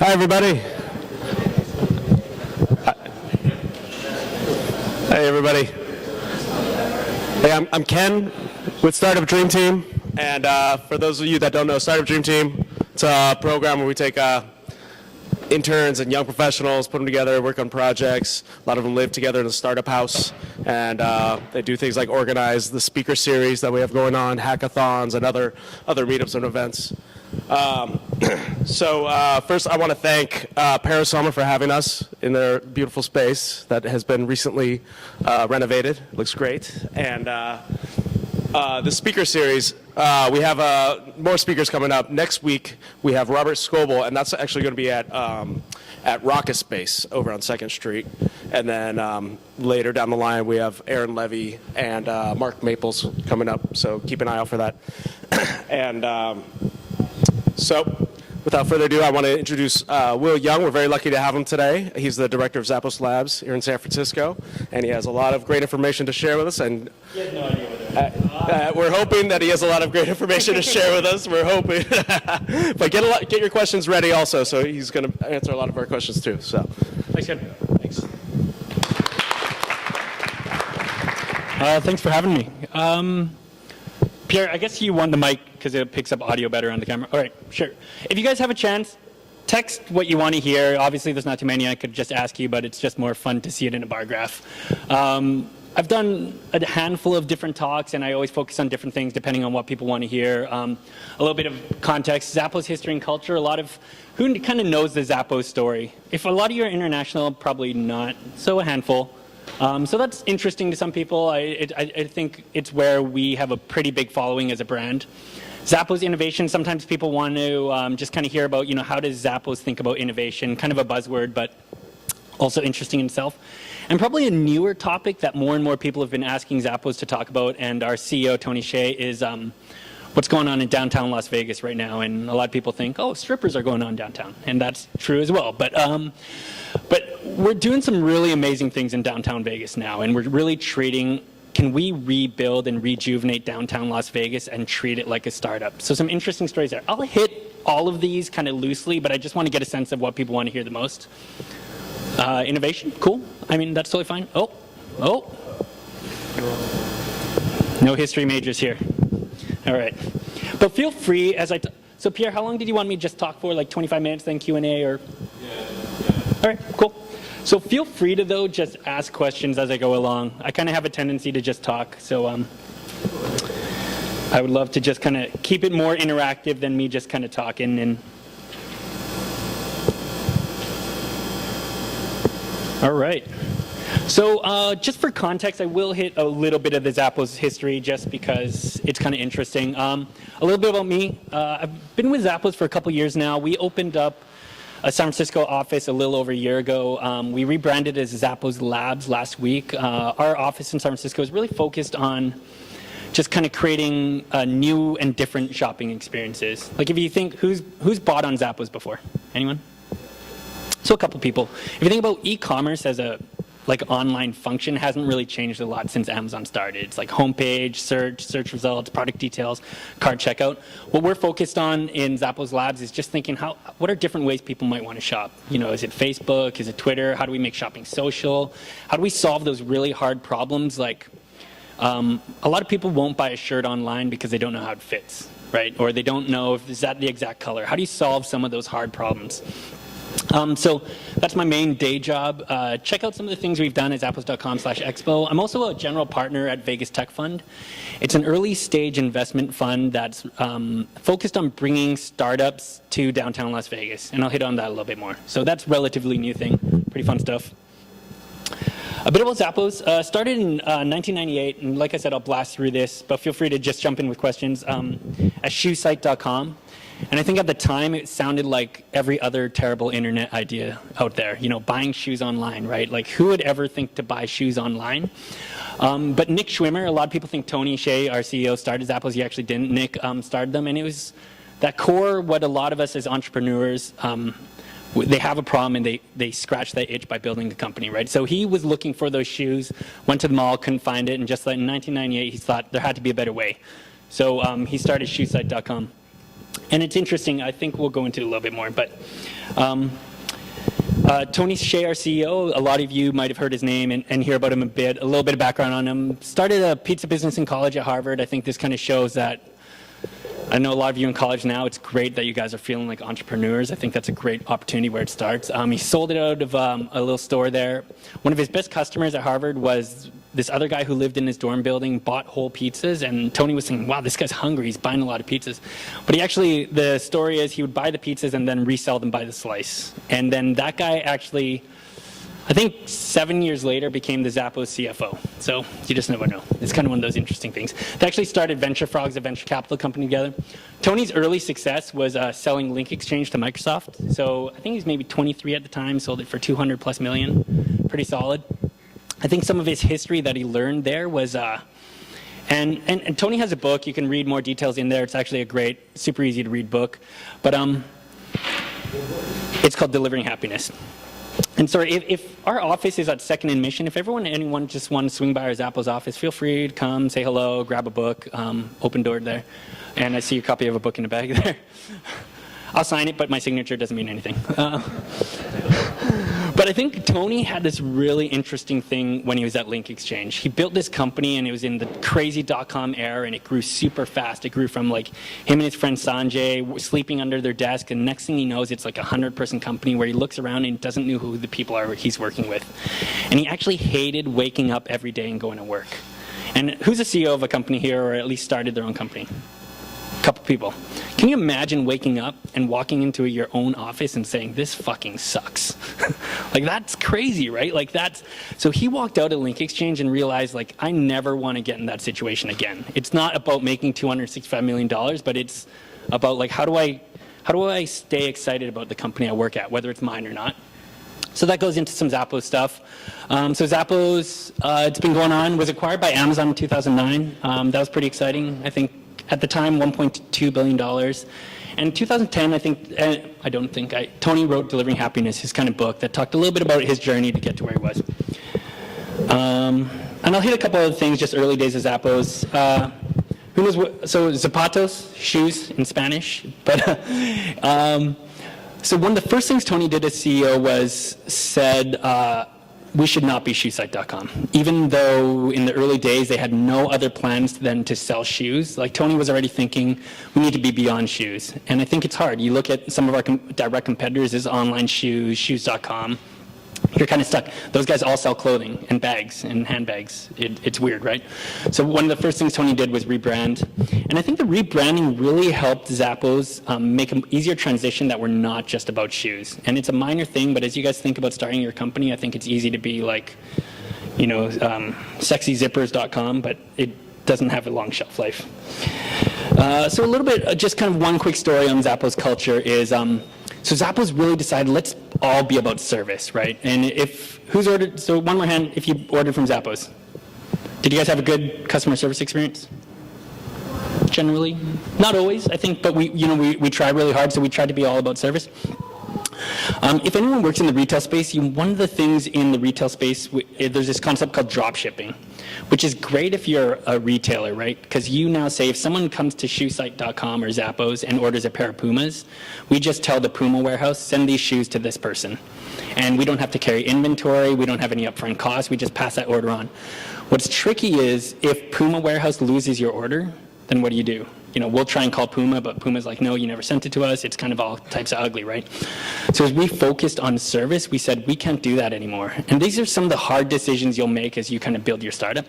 Hi, everybody. Hey, everybody. Hey, I'm Ken with Startup Dream Team. And for those of you that don't know, Startup Dream Team, it's a program where we take interns and young professionals, put them together, work on projects. A lot of them live together in a startup house. And they do things like organize the speaker series that we have going on, hackathons, and other meetups and events. First, I want to thank Parisoma for having us in their beautiful space that has been recently renovated. It looks great. And the speaker series, we have more speakers coming up. Next week, we have Robert Scoble, and that's actually going to be at Rocket Space over on 2nd Street. And then later down the line, we have Aaron Levy and Mark Maples coming up, so keep an eye out for that. And so without further ado, I want to introduce Will Young. We're very lucky to have him today. He's the director of Zappos Labs here in San Francisco, and he has a lot of great information to share with us. And he has no idea what it is. We're hoping that he has a lot of great information to share with us. We're hoping. But get your questions ready also, so he's going to answer a lot of our questions too. So, Thanks, Ken. Thanks. Thanks for having me. Pierre, I guess you want the mic because it picks up audio better on the camera. All right, sure. If you guys have a chance, text what you want to hear. Obviously, there's not too many I could just ask you, but it's just more fun to see it in a bar graph. I've done a handful of different talks, and I always focus on different things depending on what people want to hear. A little bit of context, Zappos history and culture. Who kind of knows the Zappos story? If a lot of you are international, probably not, so a handful. So that's interesting to some people. I think it's where we have a pretty big following as a brand. Zappos Innovation, sometimes people want to just kind of hear about, how does Zappos think about innovation? Kind of a buzzword, but also interesting in itself. And probably a newer topic that more and more people have been asking Zappos to talk about, and our CEO, Tony Hsieh, is what's going on in downtown Las Vegas right now. And a lot of people think, oh, strippers are going on downtown. And that's true as well. But we're doing some really amazing things in downtown Vegas now, and we're really can we rebuild and rejuvenate downtown Las Vegas and treat it like a startup? So some interesting stories there. I'll hit all of these kind of loosely, but I just want to get a sense of what people want to hear the most. Innovation, cool. I mean, that's totally fine. Oh. No history majors here. All right. But feel free so Pierre, how long did you want me to just talk for? Like 25 minutes, then Q&A or? Yeah. All right, cool. So feel free to, though, just ask questions as I go along. I kind of have a tendency to just talk, so I would love to just kind of keep it more interactive than me just kind of talking. And all right. So just for context, I will hit a little bit of the Zappos history just because it's kind of interesting. A little bit about me. I've been with Zappos for a couple years now. We opened up a San Francisco office a little over a year ago. We rebranded as Zappos Labs last week. Our office in San Francisco is really focused on just kind of creating new and different shopping experiences. Like if you think, who's bought on Zappos before? Anyone? So a couple people. If you think about e-commerce as a online function, hasn't really changed a lot since Amazon started. It's like homepage, search results, product details, cart checkout. What we're focused on in Zappos Labs is just thinking what are different ways people might want to shop? Is it Facebook? Is it Twitter? How do we make shopping social? How do we solve those really hard problems? Like a lot of people won't buy a shirt online because they don't know how it fits, right? Or they don't know if is that the exact color. How do you solve some of those hard problems? So that's my main day job. Check out some of the things we've done at zappos.com/expo. I'm also a general partner at Vegas Tech Fund. It's an early stage investment fund that's focused on bringing startups to downtown Las Vegas. And I'll hit on that a little bit more. So that's a relatively new thing. Pretty fun stuff. A bit about Zappos. Started in 1998. And like I said, I'll blast through this. But feel free to just jump in with questions. At shoesite.com. And I think at the time it sounded like every other terrible internet idea out there, buying shoes online, right? Like who would ever think to buy shoes online? But Nick Schwimmer, a lot of people think Tony Hsieh, our CEO, started Zappos. He actually didn't. Nick started them, and it was that core, what a lot of us as entrepreneurs, they have a problem and they scratch that itch by building a company, right? So he was looking for those shoes, went to the mall, couldn't find it, and just like in 1998, he thought there had to be a better way. So he started shoesite.com. And it's interesting. I think we'll go into it a little bit more. But Tony Hsieh, our CEO, a lot of you might have heard his name and hear about him a bit. A little bit of background on him. Started a pizza business in college at Harvard. I think this kind of shows that I know a lot of you in college now. It's great that you guys are feeling like entrepreneurs. I think that's a great opportunity where it starts. He sold it out of a little store there. One of his best customers at Harvard was this other guy who lived in his dorm building, bought whole pizzas, and Tony was saying, wow, this guy's hungry. He's buying a lot of pizzas. But the story is he would buy the pizzas and then resell them by the slice. And then that guy actually, I think 7 years later, became the Zappos CFO. So you just never know. It's kind of one of those interesting things. They actually started Venture Frogs, a venture capital company together. Tony's early success was selling Link Exchange to Microsoft. So I think he's maybe 23 at the time, sold it for 200 plus million. Pretty solid. I think some of his history that he learned there was, and Tony has a book. You can read more details in there. It's actually a great, super easy to read book. But it's called Delivering Happiness. And sorry, if our office is at 2nd and Mission, if anyone just wants to swing by our Zappos office, feel free to come, say hello, grab a book, open door there. And I see a copy of a book in the bag there. I'll sign it, but my signature doesn't mean anything. But I think Tony had this really interesting thing when he was at Link Exchange. He built this company, and it was in the crazy .com era, and it grew super fast. It grew from like him and his friend Sanjay sleeping under their desk, and next thing he knows, it's like a 100-person company where he looks around and doesn't know who the people are he's working with. And he actually hated waking up every day and going to work. And who's a CEO of a company here, or at least started their own company? A couple people. Can you imagine waking up and walking into your own office and saying, this fucking sucks? Like, that's crazy, right? Like, so he walked out of Link Exchange and realized, like, I never want to get in that situation again. It's not about making $265 million, but it's about, like, how do I stay excited about the company I work at, whether it's mine or not? So that goes into some Zappos stuff. So Zappos, it's been going on, was acquired by Amazon in 2009. That was pretty exciting. I think at the time, $1.2 billion. And in 2010, Tony wrote Delivering Happiness, his kind of book that talked a little bit about his journey to get to where he was. And I'll hit a couple other things, just early days of Zappos. Who knows so zapatos, shoes in Spanish. But so one of the first things Tony did as CEO was said, we should not be shoesite.com. Even though in the early days they had no other plans than to sell shoes, like Tony was already thinking we need to be beyond shoes. And I think it's hard. You look at some of our direct competitors is online shoes, shoes.com. You're kind of stuck. Those guys all sell clothing and bags and handbags. It's weird, right? So one of the first things Tony did was rebrand. And I think the rebranding really helped Zappos make an easier transition that we're not just about shoes. And it's a minor thing, but as you guys think about starting your company, I think it's easy to be like, sexyzippers.com, but it doesn't have a long shelf life. So a little bit, just kind of one quick story on Zappos culture is, so Zappos really decided let's all be about service, right? And who's ordered, so one more hand if you ordered from Zappos. Did you guys have a good customer service experience? Generally? Not always, I think, but we try really hard, so we try to be all about service. If anyone works in the retail space, one of the things in the retail space, there's this concept called drop shipping, which is great if you're a retailer, right? Because you now say if someone comes to shoesite.com or Zappos and orders a pair of Pumas, we just tell the Puma warehouse, send these shoes to this person. And we don't have to carry inventory, we don't have any upfront costs, we just pass that order on. What's tricky is if Puma warehouse loses your order, then what do? We'll try and call Puma, but Puma's like, no, you never sent it to us. It's kind of all types of ugly, right? So as we focused on service, we said, we can't do that anymore. And these are some of the hard decisions you'll make as you kind of build your startup.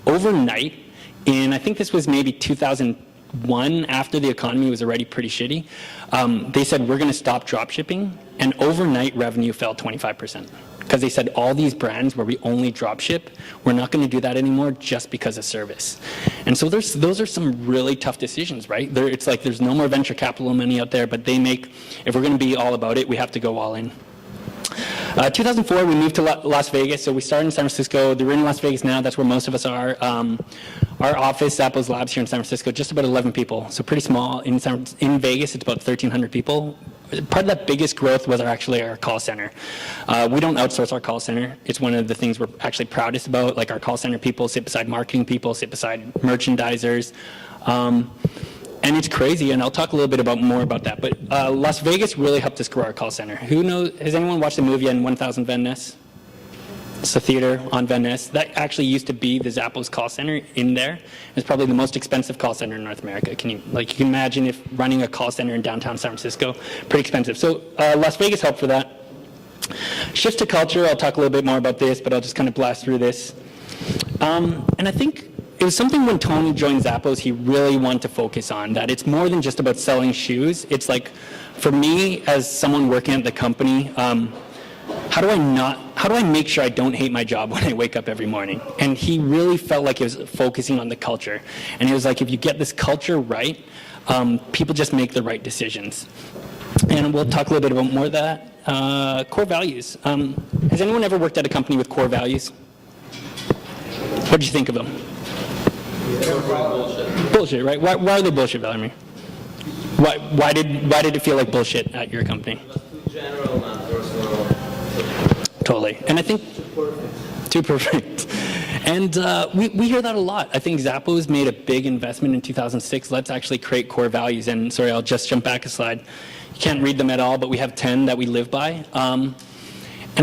Overnight, I think this was maybe 2001, after the economy was already pretty shitty, they said, we're going to stop drop shipping. And overnight revenue fell 25%. Because they said all these brands where we only drop ship, we're not going to do that anymore just because of service. And so those are some really tough decisions, right? It's like there's no more venture capital money out there, but if we're going to be all about it, we have to go all in. 2004, we moved to Las Vegas. So we started in San Francisco. We're in Las Vegas now. That's where most of us are. Our office, Zappos Labs here in San Francisco, just about 11 people. So pretty small. In Vegas, it's about 1,300 people. Part of that biggest growth was actually our call center. We don't outsource our call center. It's one of the things we're actually proudest about. Like our call center people sit beside marketing people, sit beside merchandisers. And it's crazy, and I'll talk a little bit more about that. But Las Vegas really helped us grow our call center. Who knows? Has anyone watched the movie on 1000 Van Ness? It's a theater on Van Ness. That actually used to be the Zappos call center in there. It's probably the most expensive call center in North America. You can imagine if running a call center in downtown San Francisco, pretty expensive. So Las Vegas helped for that. Shift to culture, I'll talk a little bit more about this, but I'll just kind of blast through this. And I think it was something when Tony joined Zappos, he really wanted to focus on, that it's more than just about selling shoes. It's like, for me, as someone working at the company, how do I make sure I don't hate my job when I wake up every morning? And he really felt like he was focusing on the culture. And he was like, if you get this culture right, people just make the right decisions. And we'll talk a little bit about more of that. Core values. Has anyone ever worked at a company with core values? What did you think of them? Bullshit, right? Why are they bullshit, Valerie? Why did it feel like bullshit at your company? Too general, not personal. Totally. And I think too perfect. And we hear that a lot. I think Zappos made a big investment in 2006. Let's actually create core values. And sorry, I'll just jump back a slide. You can't read them at all, but we have 10 that we live by. And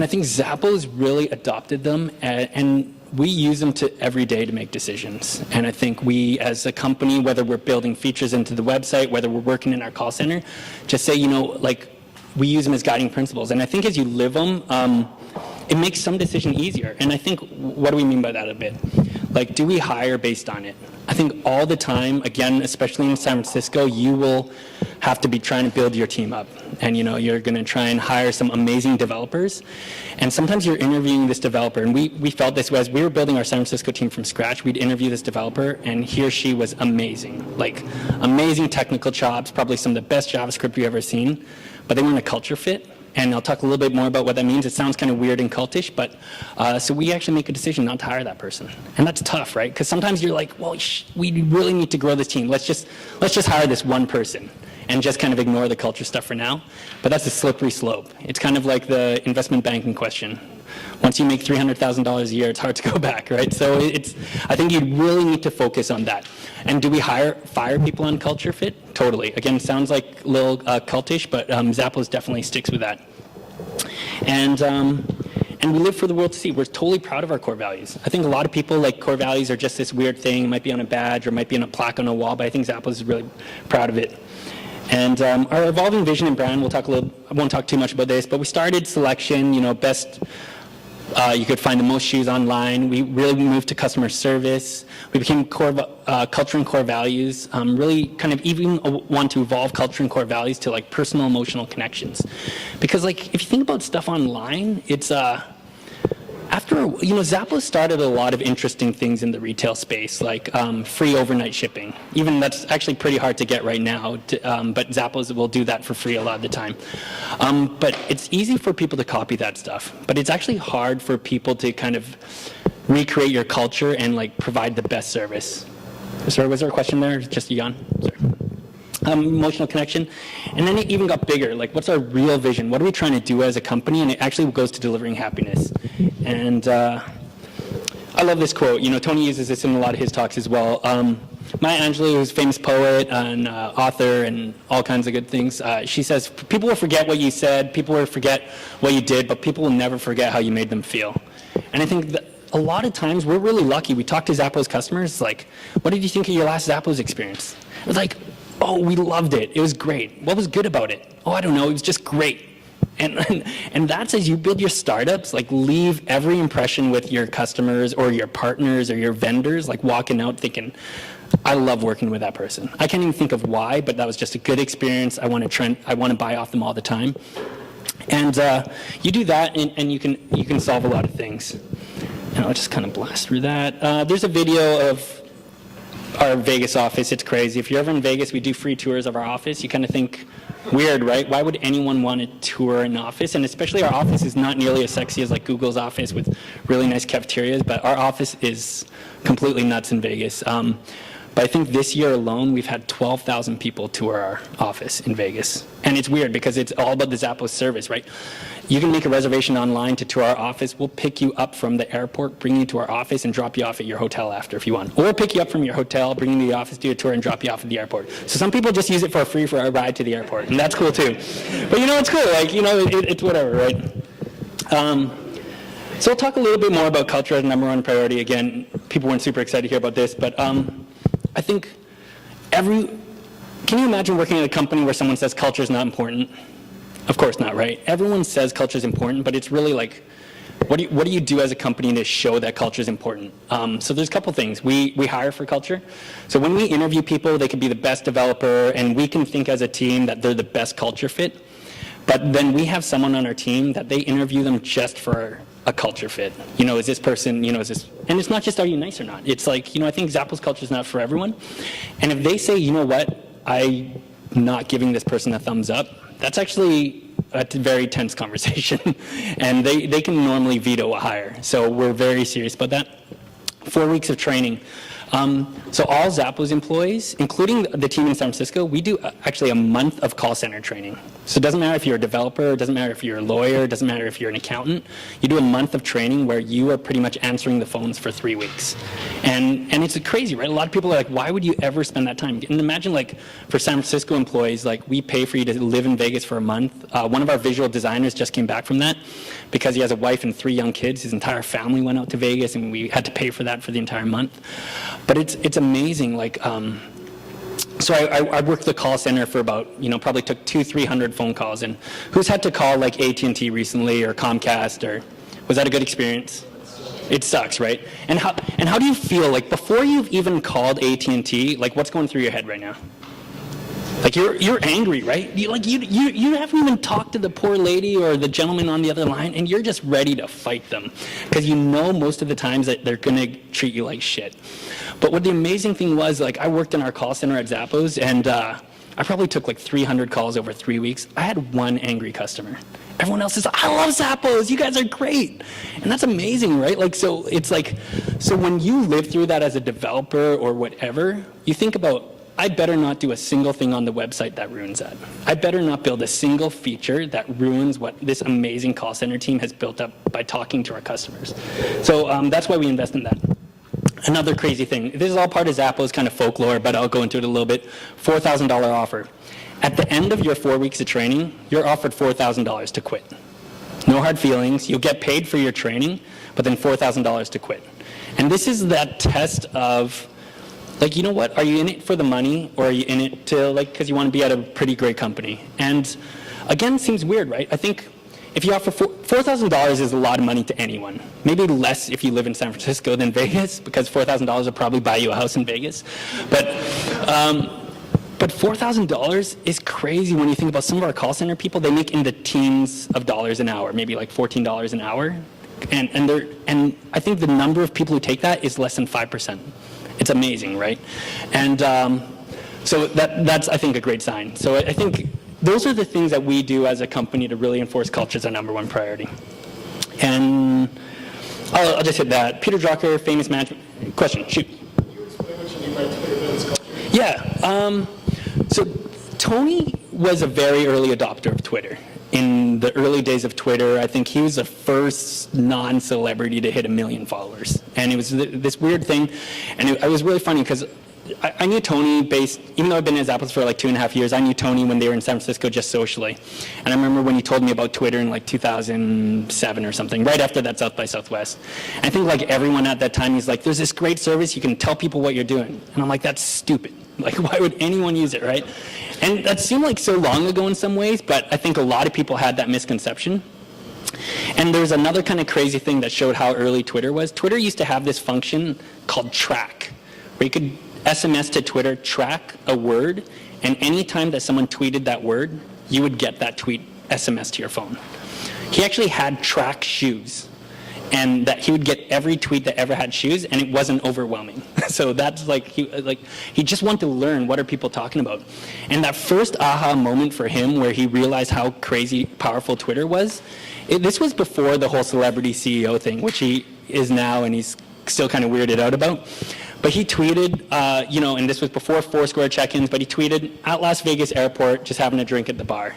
I think Zappos really adopted them, and we use them every day to make decisions. And I think we, as a company, whether we're building features into the website, whether we're working in our call center, just say, we use them as guiding principles. And I think as you live them, it makes some decision easier. And I think, what do we mean by that a bit? Like, do we hire based on it? I think all the time, again, especially in San Francisco, you will have to be trying to build your team up. And you're going to try and hire some amazing developers. And sometimes you're interviewing this developer. And we felt this way as we were building our San Francisco team from scratch. We'd interview this developer, and he or she was amazing. Like, amazing technical chops, probably some of the best JavaScript you've ever seen. But they weren't a culture fit. And I'll talk a little bit more about what that means. It sounds kind of weird and cultish, but so we actually make a decision not to hire that person. And that's tough, right? Because sometimes you're like, well, we really need to grow this team. Let's just hire this one person and just kind of ignore the culture stuff for now. But that's a slippery slope. It's kind of like the investment banking question. Once you make $300,000 a year, it's hard to go back, right? So I think you really need to focus on that. And do we fire people on culture fit? Totally. Again, sounds like a little cultish, but Zappos definitely sticks with that. And we live for the world to see. We're totally proud of our core values. I think a lot of people like core values are just this weird thing. It might be on a badge or might be on a plaque on a wall, but I think Zappos is really proud of it. And our evolving vision and brand, I won't talk too much about this, but we started selection, best, you could find the most shoes online. We really moved to customer service. We became culture and core values, really kind of even want to evolve culture and core values to like personal emotional connections. Because if you think about stuff online, it's, Zappos started a lot of interesting things in the retail space, like free overnight shipping. Even that's actually pretty hard to get right now, but Zappos will do that for free a lot of the time. But it's easy for people to copy that stuff, but it's actually hard for people to kind of recreate your culture and provide the best service. Sorry, was there a question there? Just a yawn? Sorry. Emotional connection. And then it even got bigger. What's our real vision? What are we trying to do as a company? And it actually goes to delivering happiness. And I love this quote. Tony uses this in a lot of his talks as well. Maya Angelou, who's a famous poet and author and all kinds of good things, she says, people will forget what you said, people will forget what you did, but people will never forget how you made them feel. And I think that a lot of times we're really lucky. We talk to Zappos customers, what did you think of your last Zappos experience? It was like, oh, we loved it. It was great. What was good about it? Oh, I don't know. It was just great. And that's as you build your startups, leave every impression with your customers or your partners or your vendors, walking out thinking, I love working with that person. I can't even think of why, but that was just a good experience. I want to buy off them all the time. And you do that, and you can solve a lot of things. And I'll just kind of blast through that. There's a video of our Vegas office. It's crazy. If you're ever in Vegas, we do free tours of our office. You kind of think, weird, right? Why would anyone want to tour an office? And especially our office is not nearly as sexy as Google's office with really nice cafeterias, but our office is completely nuts in Vegas. But but I think this year alone, we've had 12,000 people tour our office in Vegas. And it's weird because it's all about the Zappos service, right? You can make a reservation online to tour our office. We'll pick you up from the airport, bring you to our office, and drop you off at your hotel after if you want. Or pick you up from your hotel, bring you to the office, do a tour, and drop you off at the airport. So some people just use it for free for a ride to the airport, and that's cool too. But it's cool. Like, it's whatever, right? So we'll talk a little bit more about culture as number one priority. Again, people weren't super excited to hear about this, but I think can you imagine working at a company where someone says culture is not important? Of course not, right? Everyone says culture is important, but it's really like, what do you do as a company to show that culture is important? So there's a couple things. We hire for culture. So when we interview people, they could be the best developer, and we can think as a team that they're the best culture fit. But then we have someone on our team that they interview them just for a culture fit. Is this person, is this, and it's not just are you nice or not. It's like, I think Zappos culture is not for everyone. And if they say, you know what, I'm not giving this person a thumbs up, that's actually a very tense conversation. And they can normally veto a hire. So we're very serious about that. 4 weeks of training. So all Zappos employees, including the team in San Francisco, we do actually a month of call center training. So it doesn't matter if you're a developer, it doesn't matter if you're a lawyer, it doesn't matter if you're an accountant. You do a month of training where you are pretty much answering the phones for 3 weeks. And it's crazy, right? A lot of people are like, why would you ever spend that time? And imagine like for San Francisco employees, like we pay for you to live in Vegas for a month. One of our visual designers just came back from that because he has a wife and 3 young kids. His entire family went out to Vegas and we had to pay for that for the entire month. But it's amazing. Like, so I worked the call center for about, probably took 200-300 phone calls. And who's had to call like AT&T recently or Comcast, or was that a good experience? It sucks, right? And how do you feel like before you've even called AT&T? Like, what's going through your head right now? Like you're angry, right? You haven't even talked to the poor lady or the gentleman on the other line, and you're just ready to fight them because most of the times that they're gonna treat you like shit. But what the amazing thing was, like I worked in our call center at Zappos, and I probably took like 300 calls over 3 weeks. I had one angry customer. Everyone else is, I love Zappos, you guys are great. And that's amazing, right? Like, so it's like, so when you live through that as a developer or whatever, you think about, I better not do a single thing on the website that ruins that. I better not build a single feature that ruins what this amazing call center team has built up by talking to our customers. So that's why we invest in that. Another crazy thing, this is all part of Zappos kind of folklore, but I'll go into it a little bit. $4,000 offer. At the end of your 4 weeks of training, you're offered $4,000 to quit. No hard feelings. You'll get paid for your training, but then $4,000 to quit. And this is that test of, like, you know what? Are you in it for the money, or are you in it to, like, because you want to be at a pretty great company? And again, seems weird, right? I think if you offer $4,000 is a lot of money to anyone. Maybe less if you live in San Francisco than Vegas, because $4,000 will probably buy you a house in Vegas. But $4,000 is crazy when you think about some of our call center people. They make in the teens of dollars an hour, maybe like $14 an hour. And I think the number of people who take that is less than 5%. It's amazing, right? And so that's, I think, a great sign. So I think those are the things that we do as a company to really enforce culture as our number one priority. And I'll just hit that. Peter Drucker, famous management. Question, shoot. Can you explain what you mean by Twitter builds culture? Yeah. So Tony was a very early adopter of Twitter. In the early days of Twitter, I think he was the first non-celebrity to hit 1 million followers. And it was this weird thing. And it was really funny because I knew Tony even though I've been at Zappos for like 2.5 years, I knew Tony when they were in San Francisco just socially. And I remember when he told me about Twitter in like 2007 or something, right after that South by Southwest. And I think like everyone at that time, he's like, there's this great service, you can tell people what you're doing. And I'm like, that's stupid. Like, why would anyone use it, right? And that seemed like so long ago in some ways, but I think a lot of people had that misconception. And there's another kind of crazy thing that showed how early Twitter was. Twitter used to have this function called track, where you could SMS to Twitter, track a word, and any time that someone tweeted that word, you would get that tweet SMS to your phone. He actually had track shoes, and that he would get every tweet that ever had shoes, and it wasn't overwhelming. So that's he just wanted to learn, what are people talking about? And that first aha moment for him where he realized how crazy powerful Twitter was, this was before the whole celebrity CEO thing, which he is now and he's still kind of weirded out about. But he tweeted, and this was before Foursquare check-ins, but he tweeted, at Las Vegas airport, just having a drink at the bar.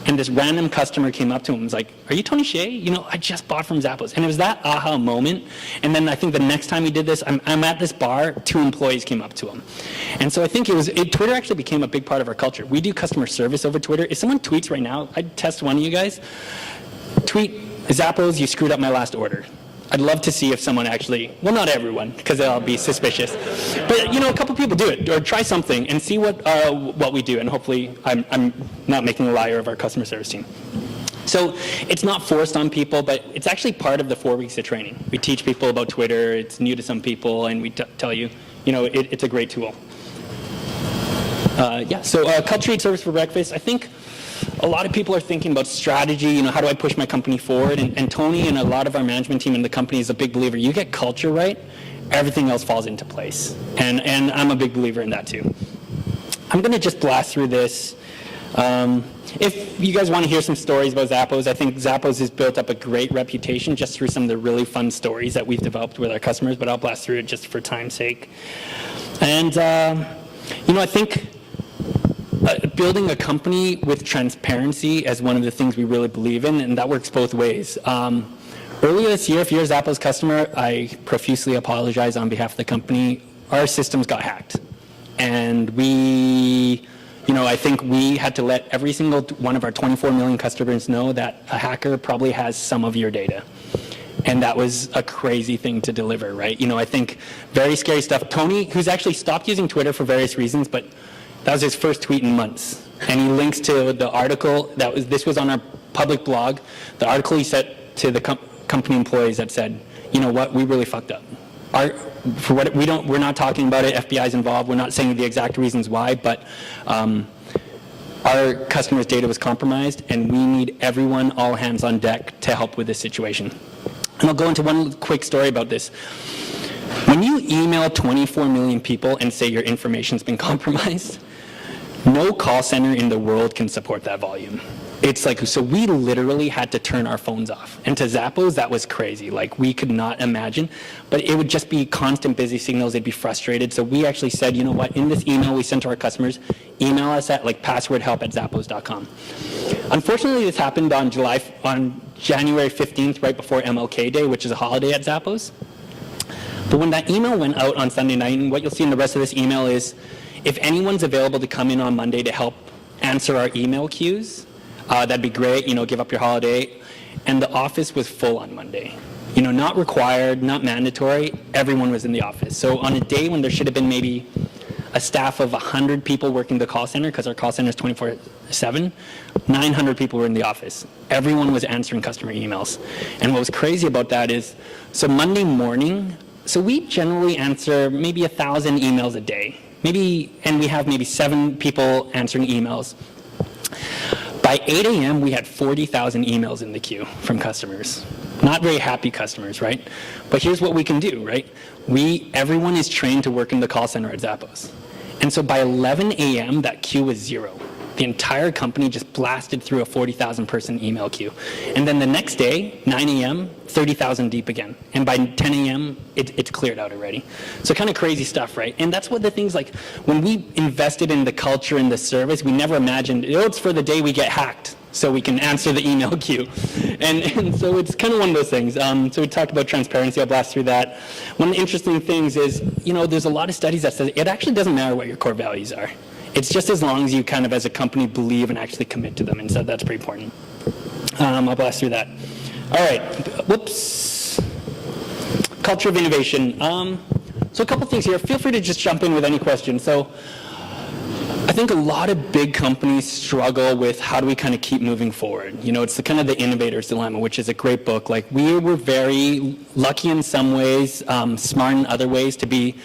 And this random customer came up to him and was like, are you Tony Hsieh? I just bought from Zappos. And it was that aha moment. And then I think the next time he did this, I'm at this bar, 2 employees came up to him. And so I think Twitter actually became a big part of our culture. We do customer service over Twitter. If someone tweets right now, I'd test one of you guys. Tweet, Zappos, you screwed up my last order. I'd love to see if someone actually, well, not everyone, because they'll be suspicious. But, a couple people do it, or try something and see what we do. And hopefully, I'm not making a liar of our customer service team. So it's not forced on people, but it's actually part of the 4 weeks of training. We teach people about Twitter. It's new to some people, and we tell you, it's a great tool. So culture eat service for breakfast. I think a lot of people are thinking about strategy, how do I push my company forward? And Tony and a lot of our management team in the company is a big believer. You get culture right, everything else falls into place. And I'm a big believer in that too. I'm going to just blast through this. If you guys want to hear some stories about Zappos, I think Zappos has built up a great reputation just through some of the really fun stories that we've developed with our customers, but I'll blast through it just for time's sake. And, I think building a company with transparency is one of the things we really believe in, and that works both ways. Earlier this year, if you're a Zappos customer, I profusely apologize on behalf of the company. Our systems got hacked. And I think we had to let every single one of our 24 million customers know that a hacker probably has some of your data. And that was a crazy thing to deliver, right? I think very scary stuff. Tony, who's actually stopped using Twitter for various reasons, but that was his first tweet in months. And he links to the article this was on our public blog, the article he sent to the company employees that said, you know what, we really fucked up. We're not talking about it, FBI's involved, we're not saying the exact reasons why, but our customers' data was compromised, and we need everyone, all hands on deck, to help with this situation. And I'll go into one quick story about this. When you email 24 million people and say your information's been compromised, no call center in the world can support that volume. It's like, so we literally had to turn our phones off. And to Zappos, that was crazy. Like, we could not imagine. But it would just be constant busy signals. They'd be frustrated. So we actually said, you know what, in this email we sent to our customers, email us at passwordhelp@zappos.com. Unfortunately, this happened on January 15th, right before MLK Day, which is a holiday at Zappos. But when that email went out on Sunday night, and what you'll see in the rest of this email is, if anyone's available to come in on Monday to help answer our email queues, that'd be great, give up your holiday. And the office was full on Monday. Not required, not mandatory, everyone was in the office. So on a day when there should have been maybe a staff of 100 people working the call center, because our call center is 24/7, 900 people were in the office. Everyone was answering customer emails. And what was crazy about that is, so Monday morning, so we generally answer maybe 1,000 emails a day. And we have maybe 7 people answering emails. By 8 a.m., we had 40,000 emails in the queue from customers. Not very happy customers, right? But here's what we can do, right? Everyone is trained to work in the call center at Zappos. And so by 11 a.m., that queue was 0. The entire company just blasted through a 40,000 person email queue. And then the next day, 9 a.m., 30,000 deep again. And by 10 a.m., it's cleared out already. So kind of crazy stuff, right? And that's what the things like, when we invested in the culture and the service, we never imagined, it's for the day we get hacked, so we can answer the email queue. And so it's kind of one of those things. So we talked about transparency. I'll blast through that. One of the interesting things is, there's a lot of studies that says it actually doesn't matter what your core values are. It's just as long as you kind of, as a company, believe and actually commit to them. And so that's pretty important. I'll blast through that. All right. Whoops. Culture of innovation. So a couple things here. Feel free to just jump in with any questions. So I think a lot of big companies struggle with how do we kind of keep moving forward. It's the kind of the Innovators Dilemma, which is a great book. Like, we were very lucky in some ways, smart in other ways, to be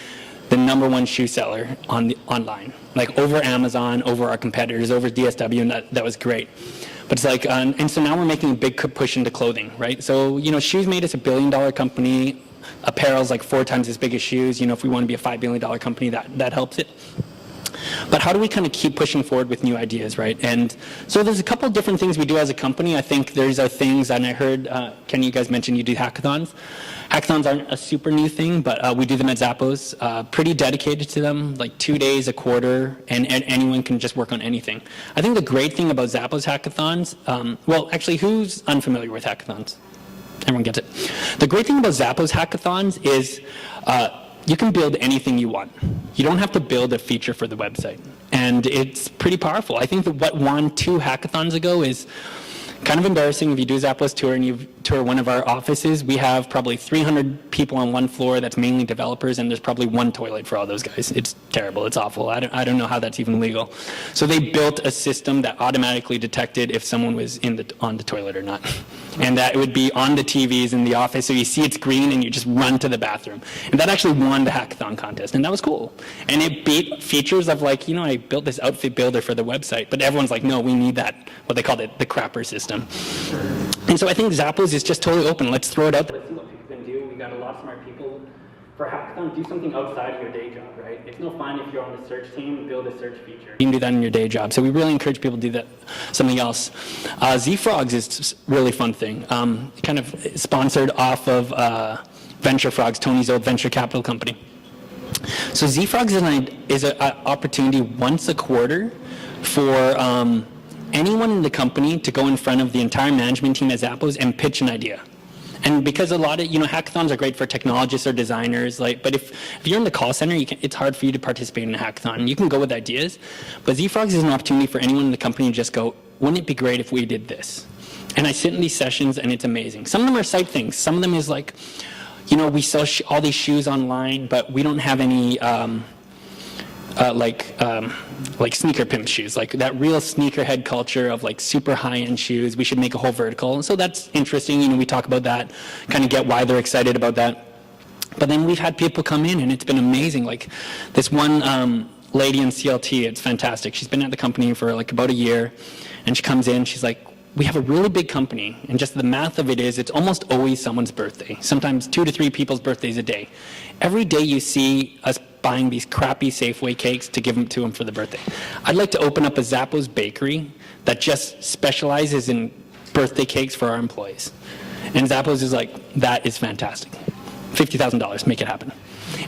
the #1 shoe seller online, like over Amazon, over our competitors, over DSW, and that was great. But it's like, and so now we're making a big push into clothing, right? So, shoes made us a $1 billion company. Apparel's like 4 times as big as shoes. If we want to be a $5 billion company, that helps it. but how do we kind of keep pushing forward with new ideas, right? And so there's a couple different things we do as a company. I think there's things, and I heard, Ken, you guys mentioned you do hackathons. Hackathons aren't a super new thing, but we do them at Zappos. Pretty dedicated to them, like 2 days, a quarter, and anyone can just work on anything. I think the great thing about Zappos hackathons, well, actually, who's unfamiliar with hackathons? Everyone gets it. The great thing about Zappos hackathons is you can build anything you want. You don't have to build a feature for the website. And it's pretty powerful. I think that what won 2 hackathons ago is kind of embarrassing. If you do a Zappos tour and you tour one of our offices, we have probably 300 people on one floor that's mainly developers, and there's probably 1 toilet for all those guys. It's terrible. It's awful. I don't know how that's even legal. So they built a system that automatically detected if someone was on the toilet or not. And that it would be on the TVs in the office, so you see it's green and you just run to the bathroom. And that actually won the hackathon contest, and that was cool. And it beat features of like, I built this outfit builder for the website, but everyone's like, no, we need that, what they called it, the crapper system. And so I think Zappos is just totally open. Let's throw it out there. Let's see what people can do. We got a lot of smart people. For hackathon, do something outside of your day job, right? It's no fun if you're on the search team, build a search feature. You can do that in your day job. So we really encourage people to do that, something else. Z-Frogs is a really fun thing. Kind of sponsored off of Venture Frogs, Tony's old venture capital company. So Z-Frogs is an opportunity once a quarter for anyone in the company to go in front of the entire management team at Zappos and pitch an idea. And because a lot of, hackathons are great for technologists or designers, but if you're in the call center, it's hard for you to participate in a hackathon. You can go with ideas, but Z-Frogs is an opportunity for anyone in the company to just go, wouldn't it be great if we did this? And I sit in these sessions and it's amazing. Some of them are side things. Some of them is like, we sell all these shoes online, but we don't have any like sneaker pimp shoes, like that real sneakerhead culture of like super high-end shoes. We should make a whole vertical. And so that's interesting. We talk about that, kind of get why they're excited about that. But then we've had people come in and it's been amazing. Like this one lady in CLT, it's fantastic. She's been at the company for like about a year, and she comes in, she's like, we have a really big company, and just the math of it is it's almost always someone's birthday, sometimes 2 to 3 people's birthdays a day. Every day you see us buying these crappy Safeway cakes to give them to them for the birthday. I'd like to open up a Zappos bakery that just specializes in birthday cakes for our employees. And Zappos is like, that is fantastic. $50,000, make it happen.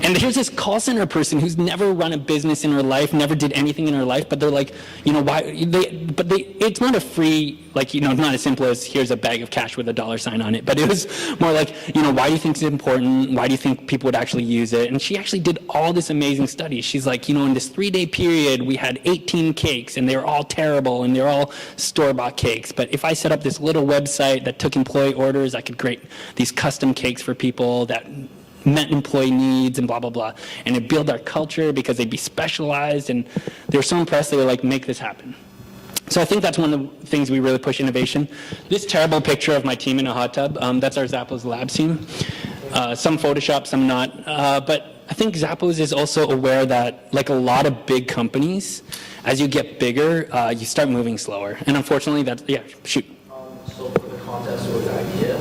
And here's this call center person who's never run a business in her life, never did anything in her life, but they're like, why? It's not a free, not as simple as here's a bag of cash with a $sign on it, but it was more like, why do you think it's important? Why do you think people would actually use it? And she actually did all this amazing studies. She's like, in this 3-day period, we had 18 cakes, and they were all terrible, and they're all store-bought cakes. But if I set up this little website that took employee orders, I could create these custom cakes for people that met employee needs and blah, blah, blah. And it built our culture because they'd be specialized, and they were so impressed, they were like, make this happen. So I think that's one of the things we really push innovation. This terrible picture of my team in a hot tub, that's our Zappos Labs team. Some Photoshop, some not. But I think Zappos is also aware that, like a lot of big companies, as you get bigger, you start moving slower. And unfortunately, shoot. So for the contest with the idea,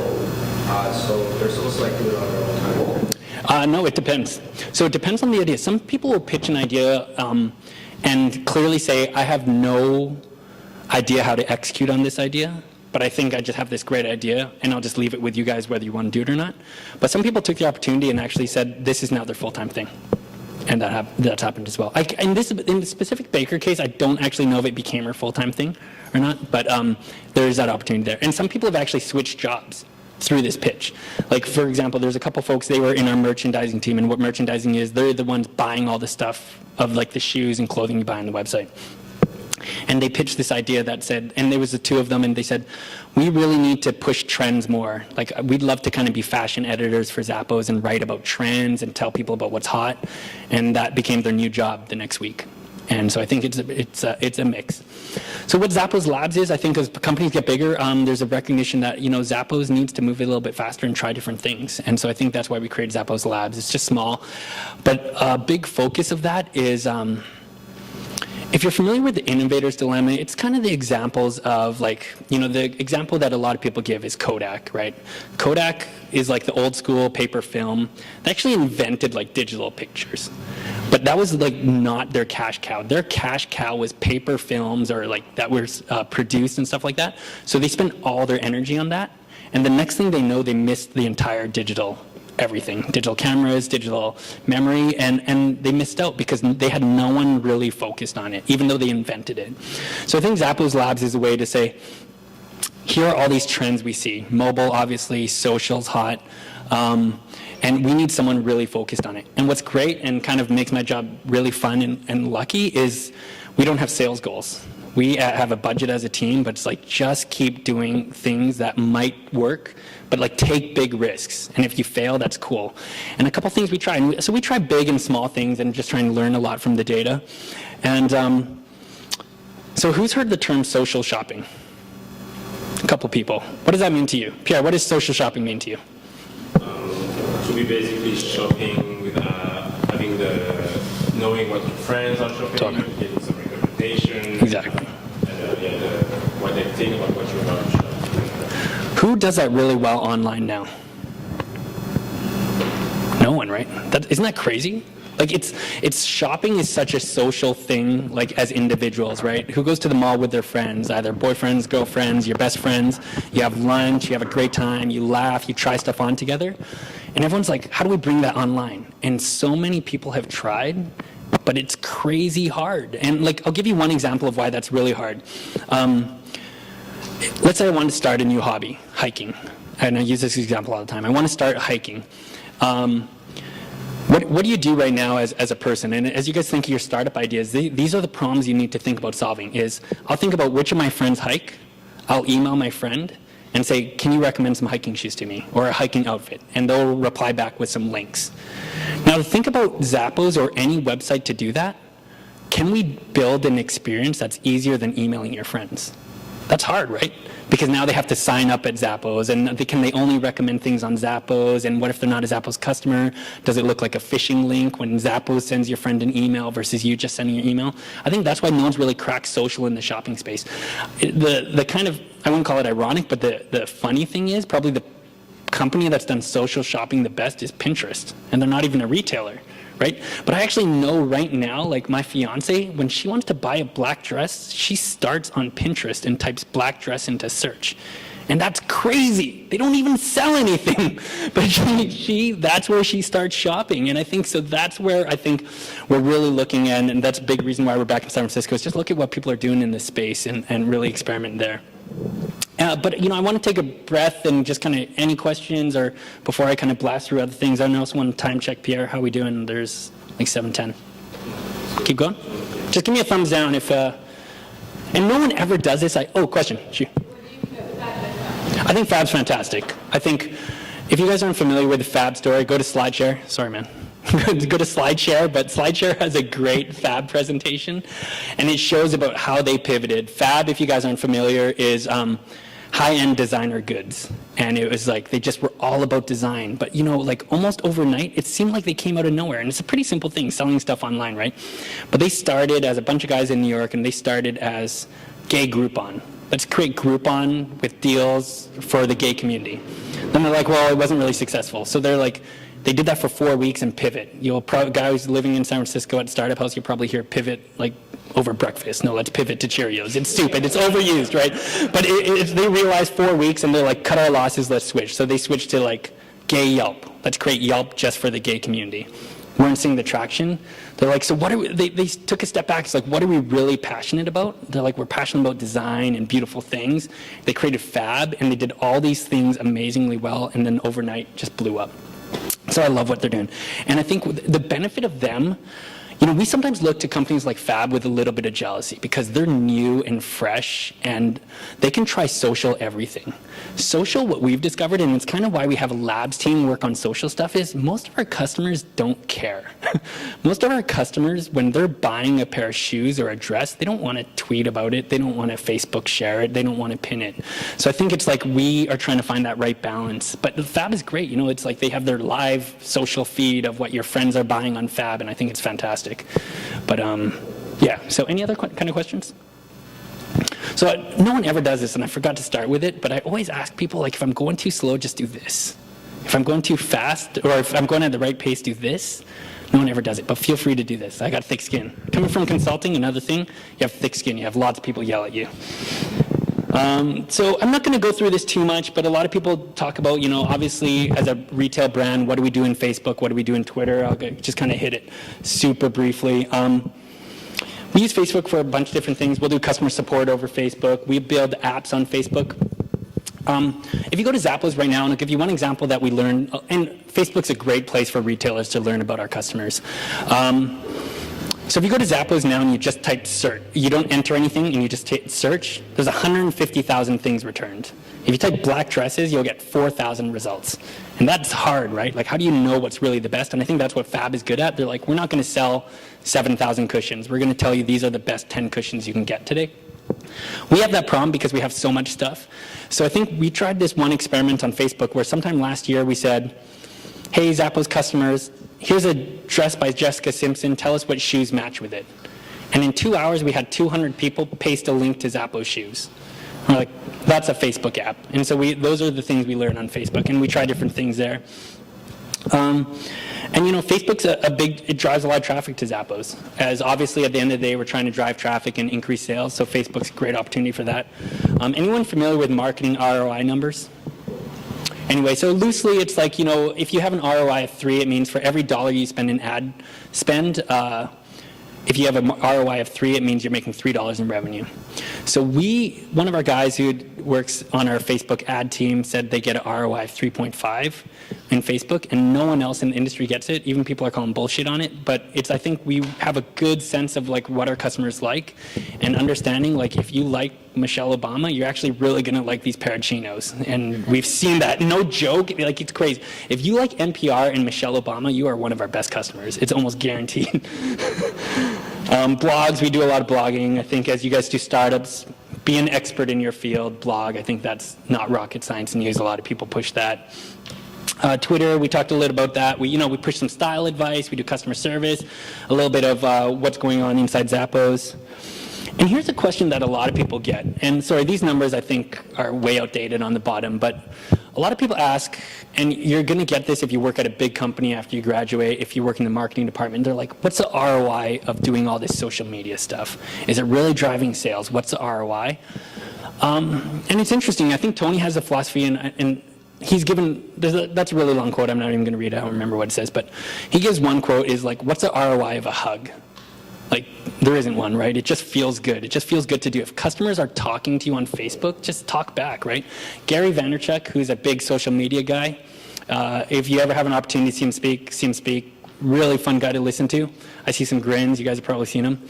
so they're supposed to do it on their own time. No, it depends. So it depends on the idea. Some people will pitch an idea and clearly say, I have no idea how to execute on this idea, but I think I just have this great idea, and I'll just leave it with you guys whether you want to do it or not. But some people took the opportunity and actually said, this is now their full-time thing. And that's happened as well. In the specific Baker case, I don't actually know if it became her full-time thing or not, but there is that opportunity there. And some people have actually switched jobs through this pitch. Like, for example, there's a couple folks, they were in our merchandising team, and what merchandising is, they're the ones buying all the stuff of like the shoes and clothing you buy on the website. And they pitched this idea that said, and there was the 2 of them, and they said, we really need to push trends more. Like, we'd love to kind of be fashion editors for Zappos and write about trends and tell people about what's hot. And that became their new job the next week. And so I think it's a mix. So what Zappos Labs is, I think as companies get bigger, there's a recognition that, Zappos needs to move a little bit faster and try different things. And so I think that's why we created Zappos Labs. It's just small. But a big focus of that is If you're familiar with the Innovators Dilemma, it's kind of the examples of like, the example that a lot of people give is Kodak, right? Kodak is like the old school paper film. They actually invented like digital pictures. But that was like not their cash cow. Their cash cow was paper films or like that were produced and stuff like that. So they spent all their energy on that. And the next thing they know, they missed the entire digital everything, digital cameras, digital memory, and they missed out because they had no one really focused on it, even though they invented it. So I think Zappos Labs is a way to say, here are all these trends we see. Mobile, obviously, social's hot, and we need someone really focused on it. And what's great and kind of makes my job really fun and lucky is we don't have sales goals. We have a budget as a team, but it's like just keep doing things that might work, but like take big risks. And if you fail, that's cool. And a couple things we try. And so we try big and small things and just trying to learn a lot from the data. And so who's heard the term social shopping? A couple people. What does that mean to you? Pierre, what does social shopping mean to you? To be basically shopping with having knowing what your friends are shopping, Totally. getting some recommendation. Exactly. What they think about what you're about to shop. Who does that really well online now? No one, right? Isn't that crazy? Like it's shopping is such a social thing, like as individuals, right? Who goes to the mall with their friends, either boyfriends, girlfriends, your best friends, you have lunch, you have a great time, you laugh, you try stuff on together. And everyone's like, how do we bring that online? And so many people have tried, but it's crazy hard. And like, I'll give you one example of why that's really hard. Let's say I want to start a new hobby, hiking. And I use this example all the time. I want to start hiking. What do you do right now as a person? And as you guys think of your startup ideas, these are the problems you need to think about solving. I'll think about which of my friends hike. I'll email my friend and say, can you recommend some hiking shoes to me or a hiking outfit? And they'll reply back with some links. Now think about Zappos or any website to do that. Can we build an experience that's easier than emailing your friends? That's hard, right? Because now they have to sign up at Zappos, and can they only recommend things on Zappos? And what if they're not a Zappos customer? Does it look like a phishing link when Zappos sends your friend an email versus you just sending your email? I think that's why no one's really cracked social in the shopping space. The kind of, I wouldn't call it ironic, but the funny thing is probably the company that's done social shopping the best is Pinterest, and they're not even a retailer. Right? But I actually know right now, like my fiance, when she wants to buy a black dress, she starts on Pinterest and types black dress into search. And that's crazy. They don't even sell anything. But that's where she starts shopping. And I think, so that's where I think we're really looking at, and that's a big reason why we're back in San Francisco, is just look at what people are doing in this space and really experiment there. But I want to take a breath and just kind of any questions or before I kind of blast through other things. I also want to time check, Pierre. How are we doing? There's like 7:10. Keep going. Just give me a thumbs down if. And no one ever does this. Question. Shoot. I think Fab's fantastic. I think if you guys aren't familiar with the Fab story, go to SlideShare. Sorry, man. Go to SlideShare, but SlideShare has a great Fab presentation, and it shows about how they pivoted. Fab, if you guys aren't familiar, is high-end designer goods, and it was like they just were all about design. But like almost overnight, it seemed like they came out of nowhere, and it's a pretty simple thing, selling stuff online, right? But they started as a bunch of guys in New York, and they started as gay Groupon. Let's create Groupon with deals for the gay community. Then they're like, well, it wasn't really successful, so they're like. They did that for 4 weeks and pivot. Guy who's living in San Francisco at Startup House, you'll probably hear pivot like over breakfast. No, let's pivot to Cheerios. It's stupid. It's overused, right? But they realized 4 weeks and they're like, cut our losses, let's switch. So they switched to like gay Yelp. Let's create Yelp just for the gay community. Weren't seeing the traction. They're like, so what are we, they took a step back. It's like, what are we really passionate about? They're like, we're passionate about design and beautiful things. They created Fab and they did all these things amazingly well, and then overnight just blew up. So I love what they're doing. And I think the benefit of them, we sometimes look to companies like Fab with a little bit of jealousy because they're new and fresh and they can try social everything. Social, what we've discovered, and it's kind of why we have a labs team work on social stuff, is most of our customers don't care. Most of our customers, when they're buying a pair of shoes or a dress, they don't want to tweet about it. They don't want to Facebook share it. They don't want to pin it. So I think it's like we are trying to find that right balance. But Fab is great. It's like they have their live social feed of what your friends are buying on Fab, and I think it's fantastic. But Yeah, so any other kind of questions? So no one ever does this, and I forgot to start with it, but I always ask people, like, if I'm going too slow, just do this. If I'm going too fast, or if I'm going at the right pace, do this. No one ever does it, but feel free to do this. I got thick skin. Coming from consulting, another thing, you have thick skin. You have lots of people yell at you. So I'm not going to go through this too much, but a lot of people talk about, obviously as a retail brand, what do we do in Facebook? What do we do in Twitter? I'll just kind of hit it super briefly. We use Facebook for a bunch of different things. We'll do customer support over Facebook. We build apps on Facebook. If you go to Zappos right now, and I'll give you one example that we learned, and Facebook's a great place for retailers to learn about our customers. So if you go to Zappos now and you just type search, you don't enter anything and you just hit search, there's 150,000 things returned. If you type black dresses, you'll get 4,000 results. And that's hard, right? Like, how do you know what's really the best? And I think that's what Fab is good at. They're like, we're not going to sell 7,000 cushions. We're going to tell you these are the best 10 cushions you can get today. We have that problem because we have so much stuff. So I think we tried this one experiment on Facebook where sometime last year we said, hey, Zappos customers, here's a dress by Jessica Simpson. Tell us what shoes match with it. And in 2 hours, we had 200 people paste a link to Zappos shoes. We're like, that's a Facebook app. And so those are the things we learn on Facebook, and we try different things there. And Facebook's it drives a lot of traffic to Zappos, as obviously at the end of the day, we're trying to drive traffic and increase sales, so Facebook's a great opportunity for that. Anyone familiar with marketing ROI numbers? Anyway, so loosely, it's like, if you have an ROI of 3, it means for every dollar you spend in ad spend, if you have an ROI of 3, it means you're making $3 in revenue. So one of our guys who works on our Facebook ad team said they get an ROI of 3.5 in Facebook, and no one else in the industry gets it. Even people are calling bullshit on it. But I think we have a good sense of like what our customers like, and understanding like if you like Michelle Obama, you're actually really gonna like these pair of chinos. And we've seen that. No joke. Like, it's crazy. If you like NPR and Michelle Obama, you are one of our best customers. It's almost guaranteed. Blogs, we do a lot of blogging. I think as you guys do startups, be an expert in your field, blog. I think that's not rocket science news. A lot of people push that. Twitter, we talked a little about that. We push some style advice. We do customer service, a little bit of what's going on inside Zappos. And here's a question that a lot of people get. And sorry, these numbers I think are way outdated on the bottom, but a lot of people ask, and you're going to get this if you work at a big company after you graduate, if you work in the marketing department, they're like, what's the ROI of doing all this social media stuff? Is it really driving sales? What's the ROI? And it's interesting. I think Tony has a philosophy, and he's given, that's a really long quote. I'm not even going to read it. I don't remember what it says, but he gives one quote is like, what's the ROI of a hug? Like, there isn't one, right? It just feels good. It just feels good to do. If customers are talking to you on Facebook, just talk back, right? Gary Vaynerchuk, who's a big social media guy, if you ever have an opportunity to see him speak, really fun guy to listen to. I see some grins. You guys have probably seen him.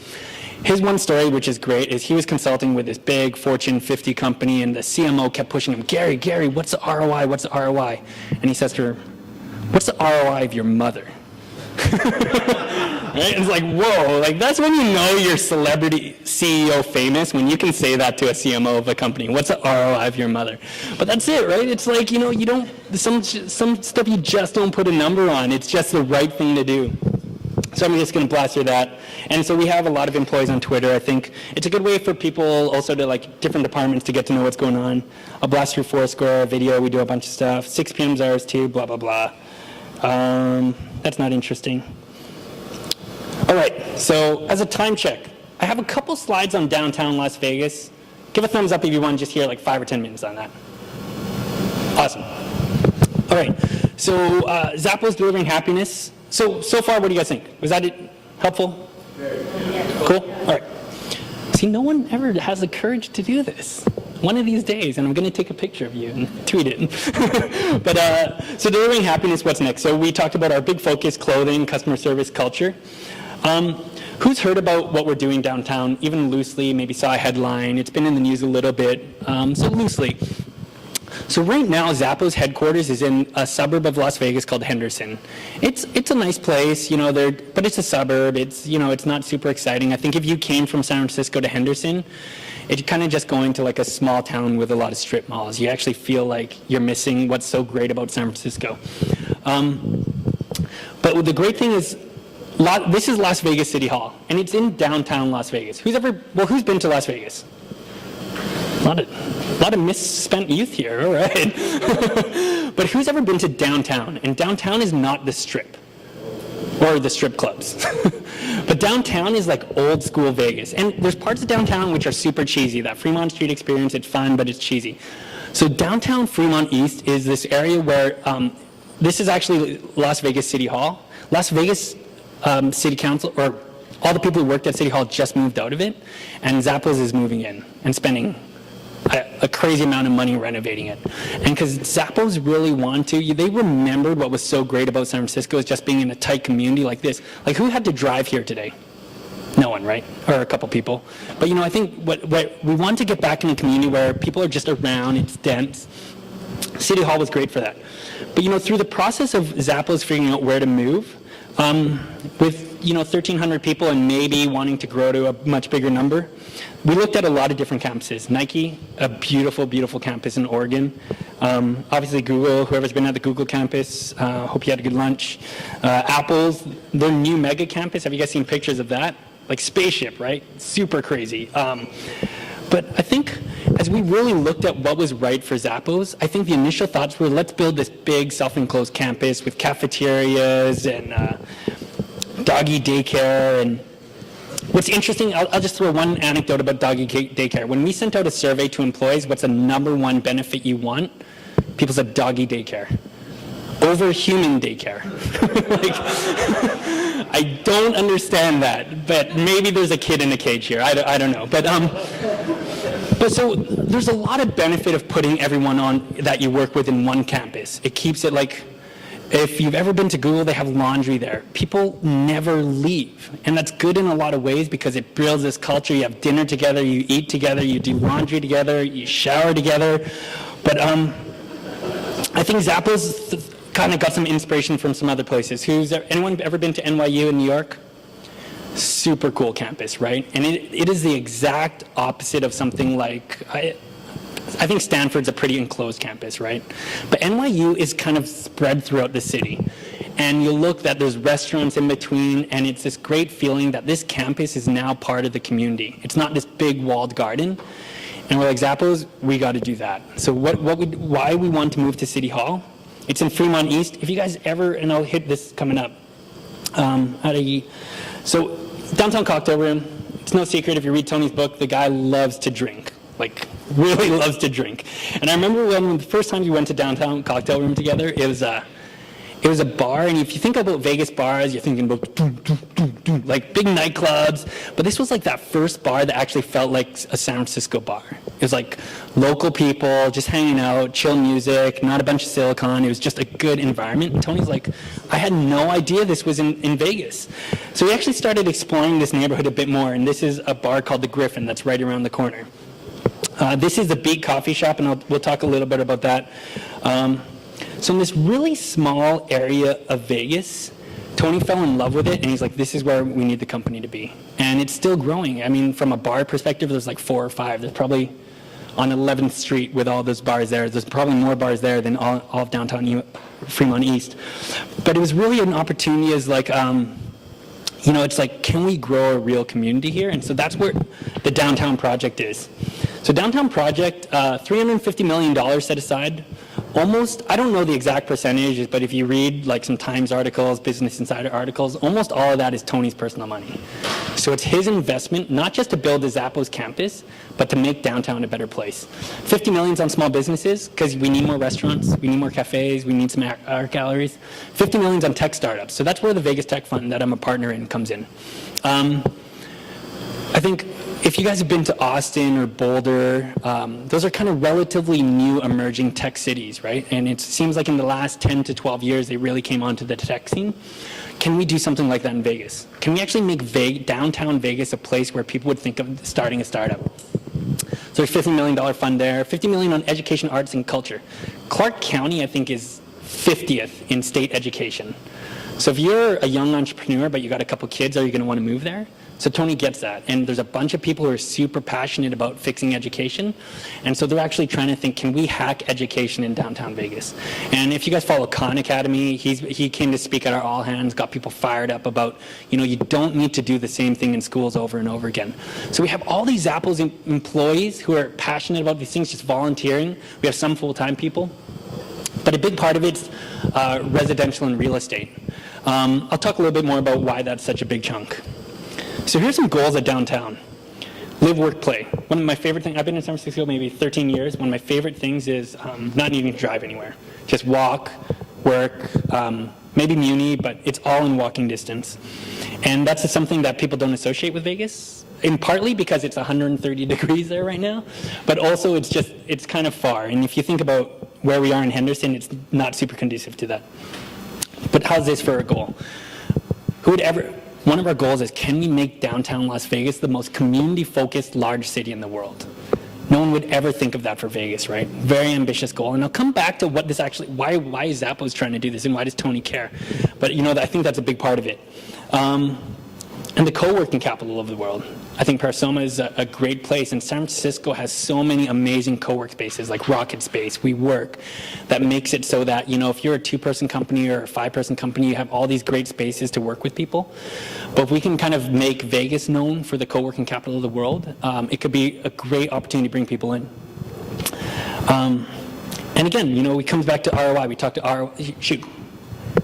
His one story, which is great, is he was consulting with this big Fortune 50 company, and the CMO kept pushing him, Gary, what's the ROI? What's the ROI? And he says to her, what's the ROI of your mother? Right? It's like, whoa, like that's when you know you're celebrity CEO famous, when you can say that to a CMO of a company. What's the ROI of your mother? But that's it, right? It's like, you don't, some stuff you just don't put a number on. It's just the right thing to do. So I'm just going to blast through that. And so we have a lot of employees on Twitter. I think it's a good way for people also to, like, different departments to get to know what's going on. I'll blast through Foursquare, video, we do a bunch of stuff. 6 p.m.'s ours too, blah, blah, blah. That's not interesting. All right, so as a time check, I have a couple slides on downtown Las Vegas. Give a thumbs up if you want to just hear like 5 or 10 minutes on that. Awesome. All right, so Zappos delivering happiness. So far, what do you guys think? Was that it? Helpful? Very cool? All right. See, no one ever has the courage to do this. One of these days, and I'm going to take a picture of you and tweet it. But so delivering happiness, what's next? So we talked about our big focus, clothing, customer service, culture. Who's heard about what we're doing downtown, even loosely, maybe saw a headline. It's been in the news a little bit, so loosely. So right now, Zappos headquarters is in a suburb of Las Vegas called Henderson. It's a nice place, but it's a suburb. It's not super exciting. I think if you came from San Francisco to Henderson, it's kind of just going to like a small town with a lot of strip malls. You actually feel like you're missing what's so great about San Francisco. But the great thing is, this is Las Vegas City Hall, and it's in downtown Las Vegas. Who's been to Las Vegas? A lot of misspent youth here, all right. But who's ever been to downtown? And downtown is not the Strip or the strip clubs. But downtown is like old school Vegas. And there's parts of downtown which are super cheesy. That Fremont Street experience, it's fun, but it's cheesy. So downtown Fremont East is this area where, this is actually Las Vegas City Hall. Las Vegas City Council, or all the people who worked at City Hall just moved out of it, and Zappos is moving in and spending a crazy amount of money renovating it. And because Zappos really want to, they remembered what was so great about San Francisco is just being in a tight community like this. Like, who had to drive here today? No one, right? Or a couple people. But I think what we want to get back in a community where people are just around, it's dense. City Hall was great for that. But through the process of Zappos figuring out where to move, with 1,300 people and maybe wanting to grow to a much bigger number, we looked at a lot of different campuses. Nike, a beautiful, beautiful campus in Oregon. Obviously Google, whoever's been at the Google campus, hope you had a good lunch. Apple's, their new mega campus, have you guys seen pictures of that? Like spaceship, right? Super crazy. But I think as we really looked at what was right for Zappos, I think the initial thoughts were, let's build this big self-enclosed campus with cafeterias and doggy daycare. And what's interesting, I'll just throw one anecdote about doggy daycare. When we sent out a survey to employees, what's the number one benefit you want? People said doggy daycare over human daycare. I don't understand that, but maybe there's a kid in a cage here. I don't know. But so there's a lot of benefit of putting everyone on that you work with in one campus. It keeps it like, if you've ever been to Google, they have laundry there. People never leave. And that's good in a lot of ways because it builds this culture. You have dinner together, you eat together, you do laundry together, you shower together. But I think Zappos kind of got some inspiration from some other places. Anyone ever been to NYU in New York? Super cool campus, right? And it is the exact opposite of something like, I think Stanford's a pretty enclosed campus, right? But NYU is kind of spread throughout the city. And you look that there's restaurants in between, and it's this great feeling that this campus is now part of the community. It's not this big walled garden. And we're like, Zappos, we got to do that. So why we want to move to City Hall? It's in Fremont East. If you guys ever, and I'll hit this coming up, so downtown cocktail room, it's no secret if you read Tony's book, the guy loves to drink, like really loves to drink. And I remember when the first time we went to downtown cocktail room together, it was a bar, and if you think about Vegas bars, you're thinking about like big nightclubs, but this was like that first bar that actually felt like a San Francisco bar. It was like local people just hanging out, chill music, not a bunch of silicon. It was just a good environment. And Tony's like, I had no idea this was in Vegas. So we actually started exploring this neighborhood a bit more, and this is a bar called the Griffin that's right around the corner. This is the Beat Coffee Shop, and we'll talk a little bit about that. So in this really small area of Vegas, Tony fell in love with it, and he's like, this is where we need the company to be. And it's still growing. I mean, from a bar perspective, there's like 4 or 5. There's probably on 11th Street with all those bars there. There's probably more bars there than all of downtown Fremont East. But it was really an opportunity as like, it's like, can we grow a real community here? And so that's where the downtown project is. So downtown project, $350 million set aside. Almost, I don't know the exact percentages, but if you read like some Times articles, Business Insider articles, almost all of that is Tony's personal money. So it's his investment, not just to build the Zappos campus, but to make downtown a better place. 50 million's on small businesses, because we need more restaurants, we need more cafes, we need some art galleries. 50 million's on tech startups. So that's where the Vegas Tech Fund that I'm a partner in comes in. I think if you guys have been to Austin or Boulder, those are kind of relatively new emerging tech cities, right? And it seems like in the last 10 to 12 years, they really came onto the tech scene. Can we do something like that in Vegas? Can we actually make downtown Vegas a place where people would think of starting a startup? So there's $50 million fund there, $50 million on education, arts, and culture. Clark County, I think, is 50th in state education. So if you're a young entrepreneur, but you got a couple kids, are you going to want to move there? So Tony gets that. And there's a bunch of people who are super passionate about fixing education. And so they're actually trying to think, can we hack education in downtown Vegas? And if you guys follow Khan Academy, he came to speak at our All Hands, got people fired up about, you don't need to do the same thing in schools over and over again. So we have all these Zappos employees who are passionate about these things, just volunteering. We have some full-time people. But a big part of it's residential and real estate. I'll talk a little bit more about why that's such a big chunk. So here's some goals at downtown. Live, work, play. One of my favorite things, I've been in San Francisco maybe 13 years. One of my favorite things is not needing to drive anywhere. Just walk, work, maybe Muni, but it's all in walking distance. And that's something that people don't associate with Vegas, in partly because it's 130 degrees there right now, but also it's kind of far. And if you think about where we are in Henderson, it's not super conducive to that. But how's this for a goal? One of our goals is, can we make downtown Las Vegas the most community-focused large city in the world? No one would ever think of that for Vegas, right? Very ambitious goal. And I'll come back to what this actually, why is Zappos trying to do this and why does Tony care? But I think that's a big part of it. And the co-working capital of the world. I think Parisoma is a great place, and San Francisco has so many amazing co-work spaces like Rocket Space, WeWork, that makes it so that, if you're a 2-person company or a 5-person company, you have all these great spaces to work with people. But if we can kind of make Vegas known for the co-working capital of the world, it could be a great opportunity to bring people in. And again, it comes back to ROI. We talked to ROI. Shoot.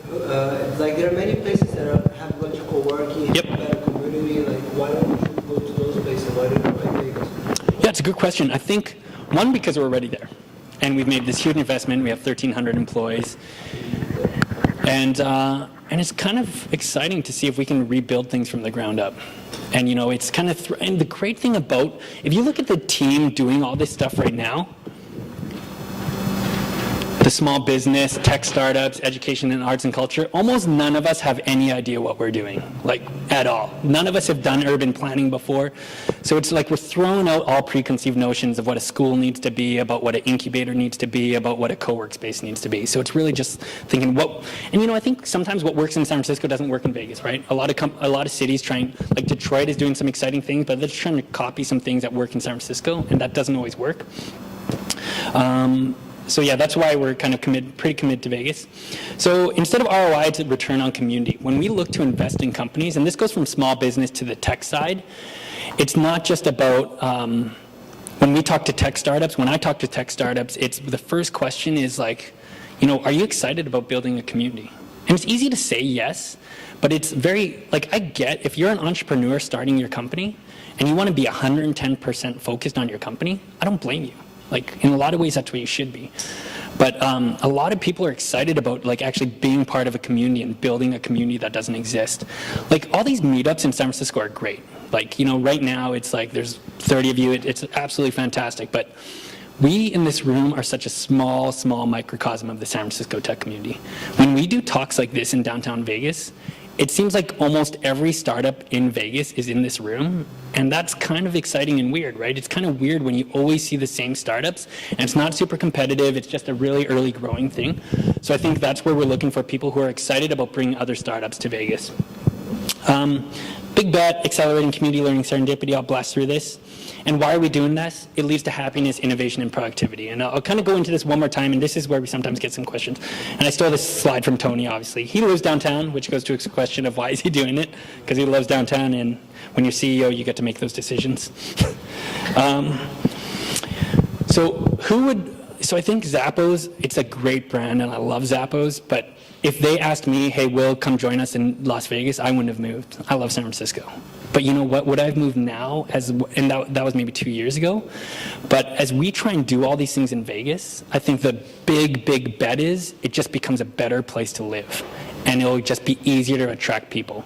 There are many places that have a bunch of co-working, Yep. better community. Why don't we go to those places? Why don't we go to Vegas? Yeah, it's a good question. I think, one, because we're already there. And we've made this huge investment. We have 1,300 employees. And it's kind of exciting to see if we can rebuild things from the ground up. And, it's kind of, and the great thing about, if you look at the team doing all this stuff right now, the small business, tech startups, education and arts and culture, almost none of us have any idea what we're doing, at all. None of us have done urban planning before. So it's like we're throwing out all preconceived notions of what a school needs to be, about what an incubator needs to be, about what a co-work space needs to be. So it's really just thinking and I think sometimes what works in San Francisco doesn't work in Vegas, right? A lot of cities like Detroit is doing some exciting things, but they're just trying to copy some things that work in San Francisco, and that doesn't always work. So yeah, that's why we're kind of pretty committed to Vegas. So instead of ROI, it's a return on community. When we look to invest in companies, and this goes from small business to the tech side, it's not just about, when we talk to tech startups, when I talk to tech startups, it's the first question is are you excited about building a community? And it's easy to say yes, but it's very, I get, if you're an entrepreneur starting your company and you want to be 110% focused on your company, I don't blame you. In a lot of ways, that's what you should be. But a lot of people are excited about actually being part of a community and building a community that doesn't exist. All these meetups in San Francisco are great. Right now it's there's 30 of you. It's absolutely fantastic. But we in this room are such a small microcosm of the San Francisco tech community. When we do talks like this in downtown Vegas, it seems like almost every startup in Vegas is in this room, and that's kind of exciting and weird, right? It's kind of weird when you always see the same startups, and it's not super competitive, it's just a really early growing thing. So I think that's where we're looking for people who are excited about bringing other startups to Vegas. Big bet, accelerating community learning serendipity. I'll blast through this. And why are we doing this? It leads to happiness, innovation, and productivity. And I'll kind of go into this one more time, and this is where we sometimes get some questions. And I stole this slide from Tony, obviously. He lives downtown, which goes to a question of why is he doing it? Because he loves downtown, and when you're CEO, you get to make those decisions. So I think Zappos, it's a great brand, and I love Zappos, but if they asked me, hey, Will, come join us in Las Vegas, I wouldn't have moved. I love San Francisco. But you know what? Would I have moved now? And that was maybe 2 years ago. But as we try and do all these things in Vegas, I think the big bet is it just becomes a better place to live. And it'll just be easier to attract people.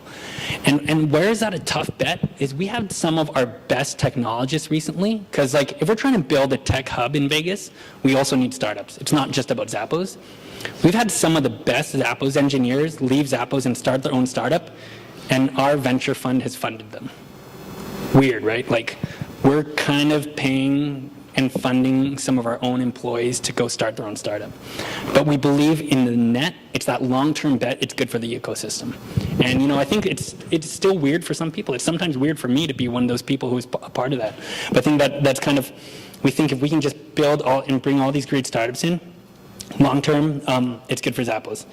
And where is that a tough bet is we have some of our best technologists recently. Because if we're trying to build a tech hub in Vegas, we also need startups. It's not just about Zappos. We've had some of the best Zappos engineers leave Zappos and start their own startup, and our venture fund has funded them. Weird, right? We're kind of paying and funding some of our own employees to go start their own startup. But we believe in the net, it's that long-term bet, it's good for the ecosystem. And, I think it's still weird for some people. It's sometimes weird for me to be one of those people who's a part of that. But I think that's kind of, we think if we can just build all and bring all these great startups in, long term, it's good for Zappos.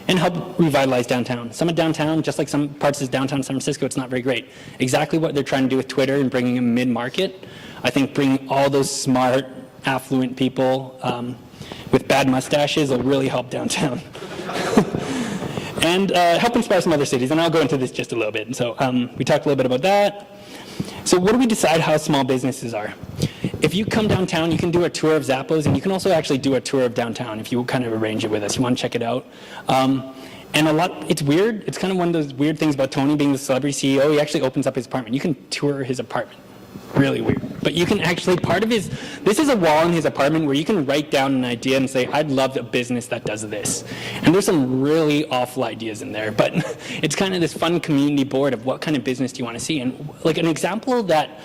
And help revitalize downtown. Some of downtown, just like some parts of downtown San Francisco, it's not very great. Exactly what they're trying to do with Twitter and bringing them mid-market, I think bringing all those smart, affluent people with bad mustaches will really help downtown. And help inspire some other cities. And I'll go into this just a little bit. And so we talked a little bit about that. So what do we decide how small businesses are? If you come downtown, you can do a tour of Zappos, and you can also actually do a tour of downtown if you kind of arrange it with us. You want to check it out. And it's weird. It's kind of one of those weird things about Tony being the celebrity CEO. He actually opens up his apartment. You can tour his apartment. Really weird. But you can actually, this is a wall in his apartment where you can write down an idea and say, I'd love a business that does this. And there's some really awful ideas in there, but it's kind of this fun community board of what kind of business do you want to see. And like an example that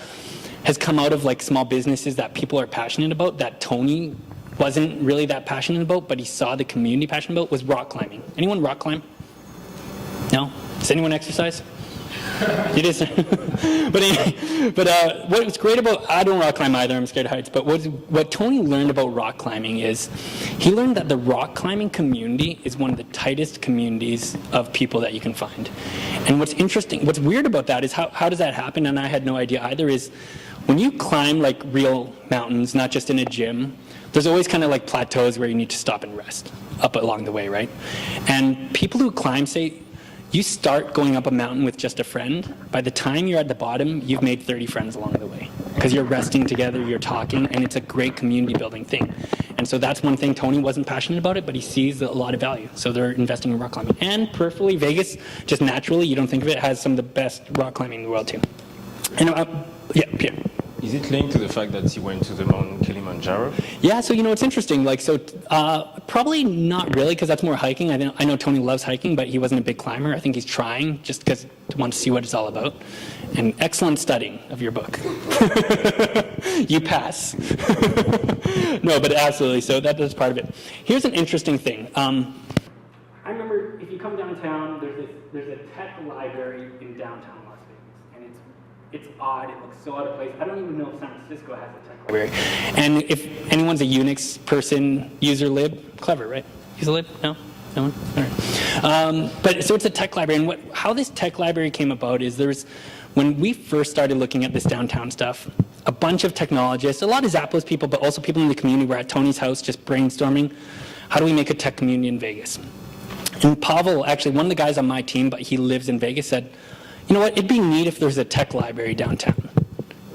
has come out of like small businesses that people are passionate about, that Tony wasn't really that passionate about, but he saw the community passionate about, was rock climbing. Anyone rock climb? No? Does anyone exercise? It is. but what's great about, I don't rock climb either, I'm scared of heights, but what Tony learned about rock climbing is he learned that the rock climbing community is one of the tightest communities of people that you can find. And what's interesting, what's weird about that is how does that happen, and I had no idea either, is when you climb like real mountains, not just in a gym, there's always kind of like plateaus where you need to stop and rest up along the way, right? And people who climb say, you start going up a mountain with just a friend. By the time you're at the bottom, you've made 30 friends along the way. Because you're resting together, you're talking, and it's a great community building thing. And so that's one thing. Tony wasn't passionate about it, but he sees a lot of value. So they're investing in rock climbing. And peripherally, Vegas, just naturally, you don't think of it, has some of the best rock climbing in the world too. And yeah, Pierre. Is it linked to the fact that he went to the Mount Kilimanjaro? Yeah, so it's interesting. Probably not really, because that's more hiking. I know Tony loves hiking, but he wasn't a big climber. I think he's trying just because he wants to see what it's all about. And excellent studying of your book. You pass. No, but absolutely. So that's part of it. Here's an interesting thing. I remember if you come downtown, there's a tech library in downtown Las Vegas, and it's odd. It looks so out of place. I don't even know if San Francisco has a tech library. And if anyone's a Unix person, user lib, clever, right? Use a lib? No? No one? All right. But so it's a tech library. And how this tech library came about is when we first started looking at this downtown stuff, a bunch of technologists, a lot of Zappos people, but also people in the community were at Tony's house just brainstorming, how do we make a tech community in Vegas? And Pavel, actually one of the guys on my team, but he lives in Vegas, said, you know what, it'd be neat if there's a tech library downtown.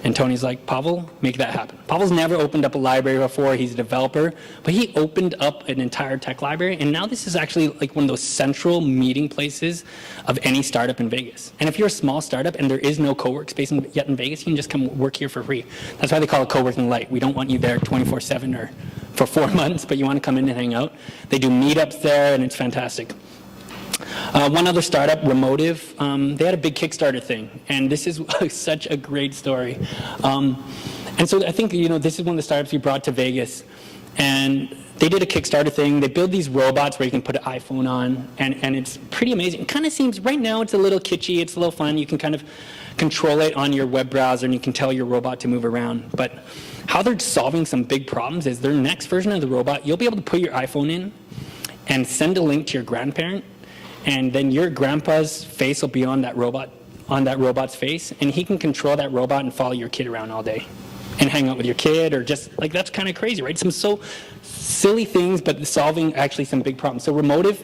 And Tony's like, Pavel, make that happen. Pavel's never opened up a library before. He's a developer. But he opened up an entire tech library. And now this is actually like one of those central meeting places of any startup in Vegas. And if you're a small startup and there is no co-work space yet in Vegas, you can just come work here for free. That's why they call it co-working light. We don't want you there 24/7 or for 4 months, but you want to come in and hang out. They do meetups there, and it's fantastic. One other startup, Remotive, they had a big Kickstarter thing, and this is such a great story. And so I think, this is one of the startups we brought to Vegas, and they did a Kickstarter thing. They build these robots where you can put an iPhone on, and it's pretty amazing. It kind of seems, right now it's a little kitschy, it's a little fun. You can kind of control it on your web browser, and you can tell your robot to move around. But how they're solving some big problems is their next version of the robot, you'll be able to put your iPhone in and send a link to your grandparent, and then your grandpa's face will be on that robot's face, and he can control that robot and follow your kid around all day and hang out with your kid, or just like, that's kind of crazy, right? Some so silly things, but solving actually some big problems. So Remotive,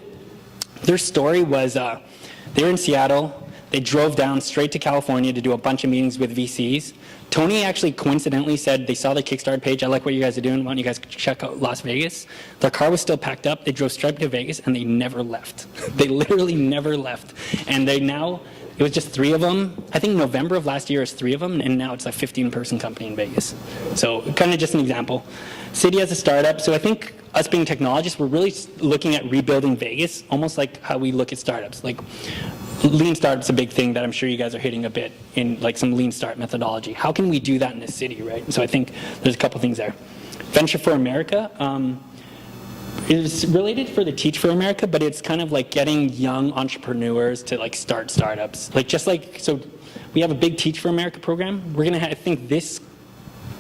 their story was they were in Seattle. They drove down straight to California to do a bunch of meetings with VCs. Tony actually coincidentally said they saw the Kickstarter page. I like what you guys are doing. Why don't you guys check out Las Vegas? Their car was still packed up. They drove straight to Vegas, and they never left. They literally never left. And they now It was just 3 of them. I think November of last year was 3 of them, and now it's a 15-person company in Vegas. So kind of just an example. City as a startup. So I think us being technologists, we're really looking at rebuilding Vegas, almost like how we look at startups. Like lean startup's a big thing that I'm sure you guys are hitting a bit in like some lean start methodology. How can we do that in this city, right? So I think there's a couple things there. Venture for America. It's related for the Teach for America, but it's kind of like getting young entrepreneurs to like start startups. Like so we have a big Teach for America program. We're gonna have, I think this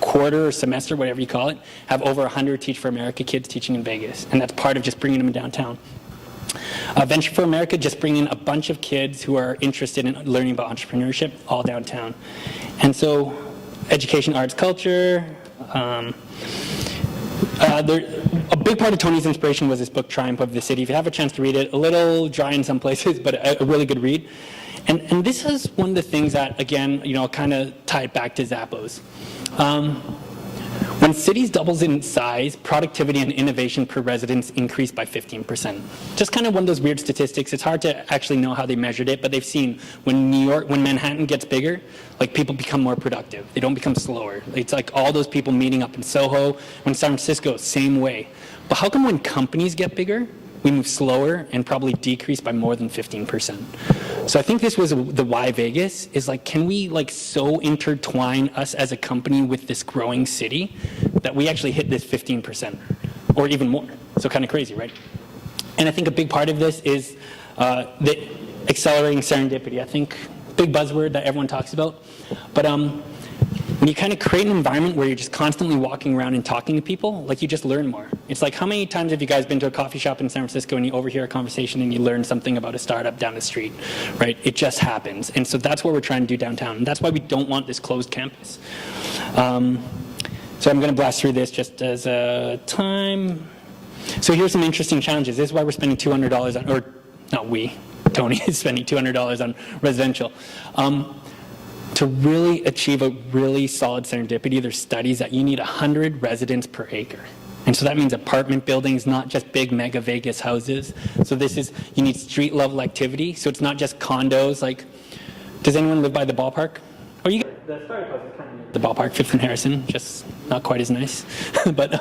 quarter or semester, whatever you call it, have over 100 Teach for America kids teaching in Vegas. And that's part of just bringing them downtown. Venture for America, just bringing a bunch of kids who are interested in learning about entrepreneurship all downtown. And so education, arts, culture, a big part of Tony's inspiration was this book, Triumph of the City. If you have a chance to read it, a little dry in some places, but a really good read. And this is one of the things that, again, kind of tied back to Zappos. When cities doubles in size, productivity and innovation per residence increase by 15%. Just kind of one of those weird statistics. It's hard to actually know how they measured it, but they've seen when Manhattan gets bigger, like people become more productive. They don't become slower. It's like all those people meeting up in Soho. When San Francisco, same way. But how come when companies get bigger, we move slower and probably decrease by more than 15%? So I think this was the why Vegas is like, can we like so intertwine us as a company with this growing city that we actually hit this 15% or even more? So kind of crazy, right? And I think a big part of this is the accelerating serendipity. I think big buzzword that everyone talks about. But when you kind of create an environment where you're just constantly walking around and talking to people, like you just learn more. It's like, how many times have you guys been to a coffee shop in San Francisco and you overhear a conversation and you learn something about a startup down the street, right? It just happens. And so that's what we're trying to do downtown. And that's why we don't want this closed campus. So I'm going to blast through this just as a time. So here's some interesting challenges. This is why we're spending $200 on, or not we, Tony is spending $200 on residential. To really achieve a really solid serendipity, there's studies that you need 100 residents per acre. And so that means apartment buildings, not just big mega Vegas houses. So you need street level activity. So it's not just condos. Like, does anyone live by the ballpark? Oh, you get the startup house is kind of near the ballpark, 5th and Harrison, just not quite as nice. But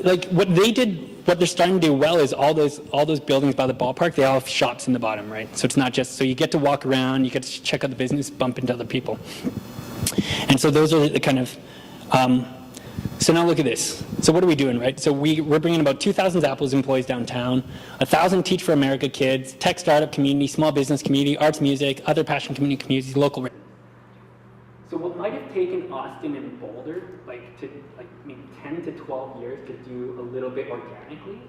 like what they're starting to do well is all those buildings by the ballpark, they all have shops in the bottom, right? So it's not just, so you get to walk around, you get to check out the business, bump into other people. And so those are the kind of, so now look at this. So what are we doing, right? So we're bringing about 2,000 Zappos employees downtown, 1,000 Teach for America kids, tech startup community, small business community, arts, music, other passion communities, local. So what might have taken Austin and Boulder, maybe 10 to 12 years to do a little bit organically,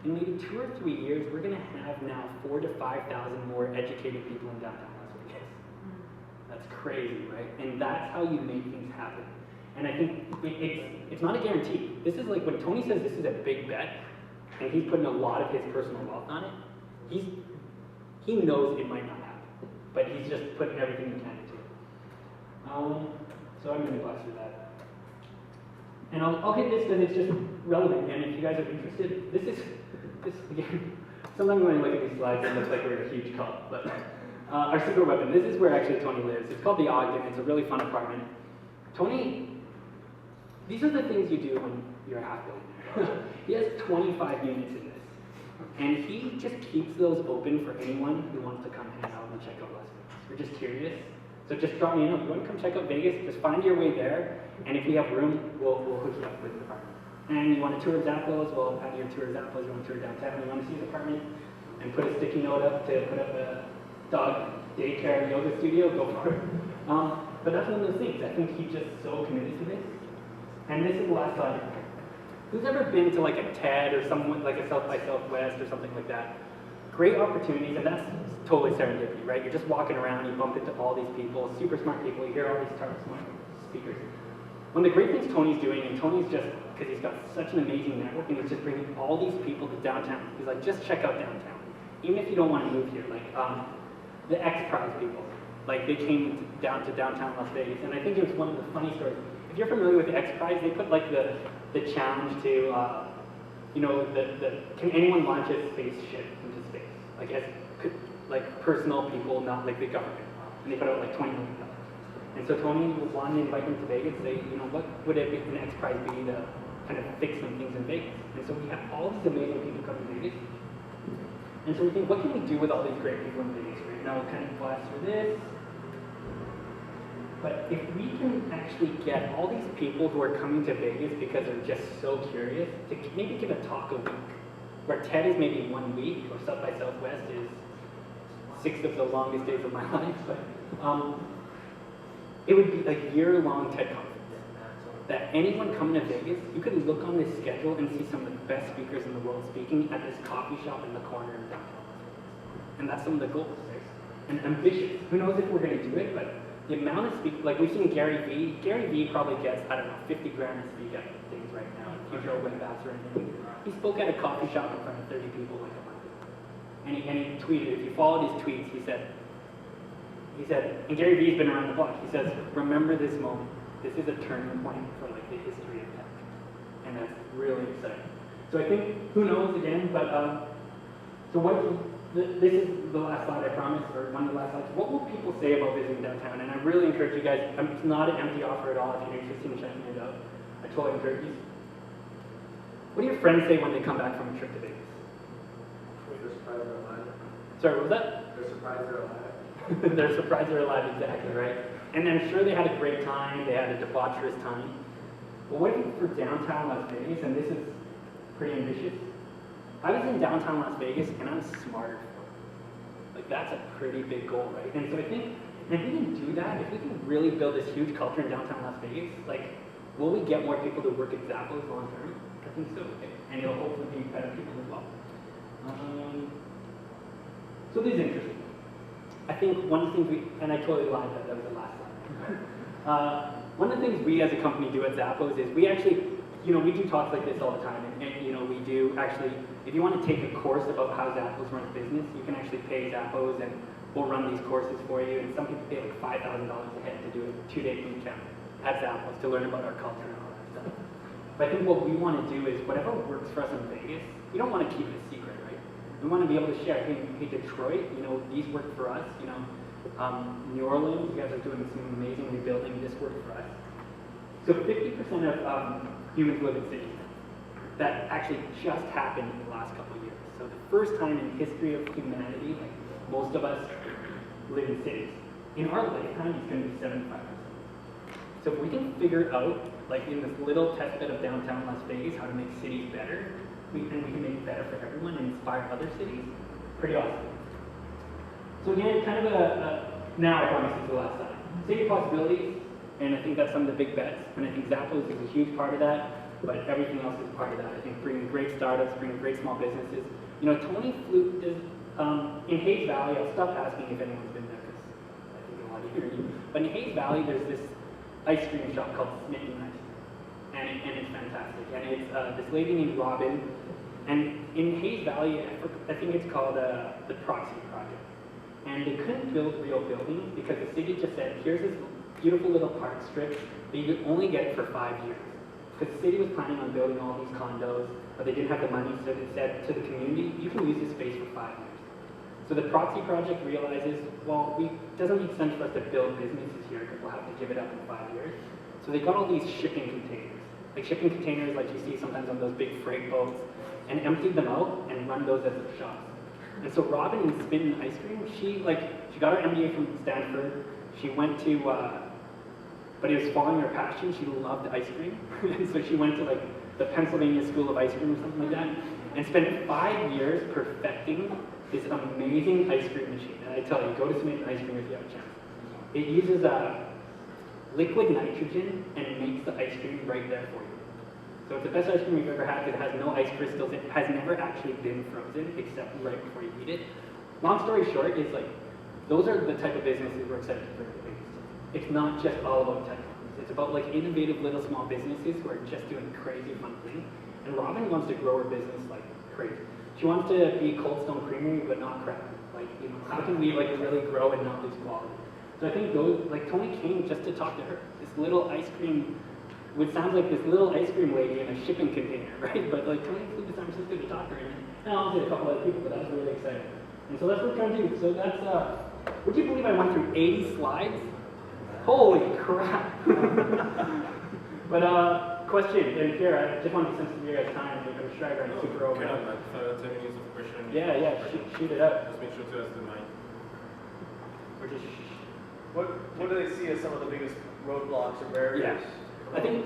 in maybe 2 or 3 years, we're going to have now 4,000 to 5,000 more educated people in downtown Las Vegas. That's crazy, right? And that's how you make things happen. And I think it's not a guarantee. This is like when Tony says this is a big bet, and he's putting a lot of his personal wealth on it, he knows it might not happen, but he's just putting everything he can into it. So I'm going to blast through that. And I'll hit this because it's just relevant, and if you guys are interested, this again, sometimes when I look at these slides, it looks like we're in a huge cult, but our super weapon, this is where actually Tony lives. It's called the Ogden. It's a really fun apartment. Tony, these are the things you do when you're a half billionaire. He has 25 units in this, and he just keeps those open for anyone who wants to come hang out and check out Las Vegas. We're just curious. So just drop me a note. If you want to come check out Vegas, just find your way there. And if we have room, we'll hook you up with an apartment. And you want a tour of Zappos, we'll have your tour of Zappos. You want a tour downtown, you want to see his apartment, and put a sticky note up to put up a dog daycare and yoga studio, go for it. But that's one of those things. I think he's just so committed to this. And this is the last slide. Who's ever been to like a TED or something like a South by Southwest or something like that? Great opportunities, and that's totally serendipity, right? You're just walking around, you bump into all these people, super smart people, you hear all these smart speakers. One of the great things Tony's doing, and Tony's just, because he's got such an amazing network, and he's just bringing all these people to downtown. He's like, just check out downtown. Even if you don't want to move here, like the X-Prize people, like they came down to downtown Las Vegas, and I think it was one of the funny stories. If you're familiar with the X-Prize, they put like the challenge to, can anyone launch a spaceship into space? Like, like personal people, not like the government. And they put out like $20 million. And so Tony wanted to invite them to Vegas, say, you know, what would an X Prize be to kind of fix some things in Vegas? And so we have all these amazing people come to Vegas. And so we think, what can we do with all these great people in Vegas right now? We'll kind of blast through this. But if we can actually get all these people who are coming to Vegas because they're just so curious to maybe give a talk a week, where TED is maybe 1 week, or South by Southwest is 6 of the longest days of my life, but it would be a year-long TED conference. That anyone coming to Vegas, you could look on this schedule and see some of the best speakers in the world speaking at this coffee shop in the corner of downtown. And that's some of the goals, right? And ambitious. Who knows if we're going to do it, but the amount of speakers, like we've seen Gary Vee. Gary Vee probably gets, I don't know, 50 grand to speak at things right now. Future web apps or anything. He spoke at a coffee shop in front of 30 people like a month ago. And he tweeted, if you followed his tweets, he said, and Gary Vee's been around the block, he says, remember this moment. This is a turning point for like the history of tech. And that's really exciting. So I think, who knows again, but this is the last slide I promised, or one of the last slides. What will people say about visiting downtown? And I really encourage you guys, it's not an empty offer at all if you're interested in checking it out. I totally encourage you. What do your friends say when they come back from a trip to Vegas? They're surprised they're alive. Sorry, what was that? They're surprised they're alive. They're surprised they're alive, exactly, right? And I'm sure they had a great time, they had a debaucherous time. But what if for downtown Las Vegas, and this is pretty ambitious, I was in downtown Las Vegas and I was smarter for it. Like that's a pretty big goal, right? And so I think, if we can do that, if we can really build this huge culture in downtown Las Vegas, like, will we get more people to work at Zappos long term? I think so, okay. And it'll hopefully be better people as well. So this is interesting. I think one of the things and I totally lied that was the last slide. One of the things we as a company do at Zappos is we actually, you know, we do talks like this all the time, and you know, we do actually, if you want to take a course about how Zappos runs business, you can actually pay Zappos and we'll run these courses for you, and some people pay like $5,000 a head to do a 2-day boot camp at Zappos to learn about our culture and all that stuff. But I think what we want to do is whatever works for us in Vegas, we don't want to keep it a secret, right? We want to be able to share, hey, Detroit, you know, these work for us, you know, New Orleans, you guys are doing some amazing rebuilding, this worked for us. So 50% of humans live in cities. That actually just happened in the last couple of years. So the first time in the history of humanity, like most of us live in cities. In our lifetime, it's going to be 75%. So if we can figure out, like in this little test bed of downtown Las Vegas, how to make cities better, we can make it better for everyone and inspire other cities, pretty awesome. So again, kind of now I promise this is the last slide. City possibilities, and I think that's some of the big bets, and I think Zappos is a huge part of that, but everything else is part of that. I think bringing great startups, bringing great small businesses. You know, Tony flew, in Hsieh Valley, I'll stop asking if anyone's been there, because I think a lot of you are. But in Hsieh Valley, there's this ice cream shop called Smitten Ice Cream, and it's fantastic. And it's this lady named Robin, and in Hsieh Valley, I think it's called the Proxy Project. And they couldn't build real buildings because the city just said, here's this beautiful little park strip, but you could only get it for 5 years. Because the city was planning on building all these condos, but they didn't have the money, so they said to the community, you can use this space for 5 years. So the Proxy Project realizes, well, it doesn't make sense for us to build businesses here because we'll have to give it up in 5 years. So they got all these shipping containers. Like shipping containers like you see sometimes on those big freight boats, and emptied them out and run those as their shops. And so Robin in Spin Ice Cream, she got her MBA from Stanford. She went to, but it was following her passion. She loved ice cream. And so she went to like the Pennsylvania School of Ice Cream or something like that, and spent 5 years perfecting this amazing ice cream machine. And I tell you, go to Smith Ice Cream if you have a chance. It uses liquid nitrogen and it makes the ice cream right there for you. So it's the best ice cream you've ever had. It has no ice crystals. It has never actually been frozen except right before you eat it. Long story short is like, those are the type of businesses we're excited to bring to Vegas. It's not just all about tech companies. It's about like innovative little small businesses who are just doing crazy fun things. And Robin wants to grow her business like crazy. She wants to be Cold Stone Creamery, but not crap. Like, you know, how can we like really grow and not lose quality? So I think those, like Tony came just to talk to her. This little ice cream, which sounds like this little ice cream lady in a shipping container, right? But like Tony flew to San Francisco to talk to her, and also a couple other people, but that was really exciting. And so that's what we're going to do. So that's, would you believe I went through 80 slides? Holy crap. But question, and here, I just want to be sensitive to your guys' time, and I'm sure I ran super over. Kind of like 10 minutes of question. Yeah, shoot it up. Just make sure to ask the mic. Or just, What do they see as some of the biggest roadblocks or barriers? yeah. I think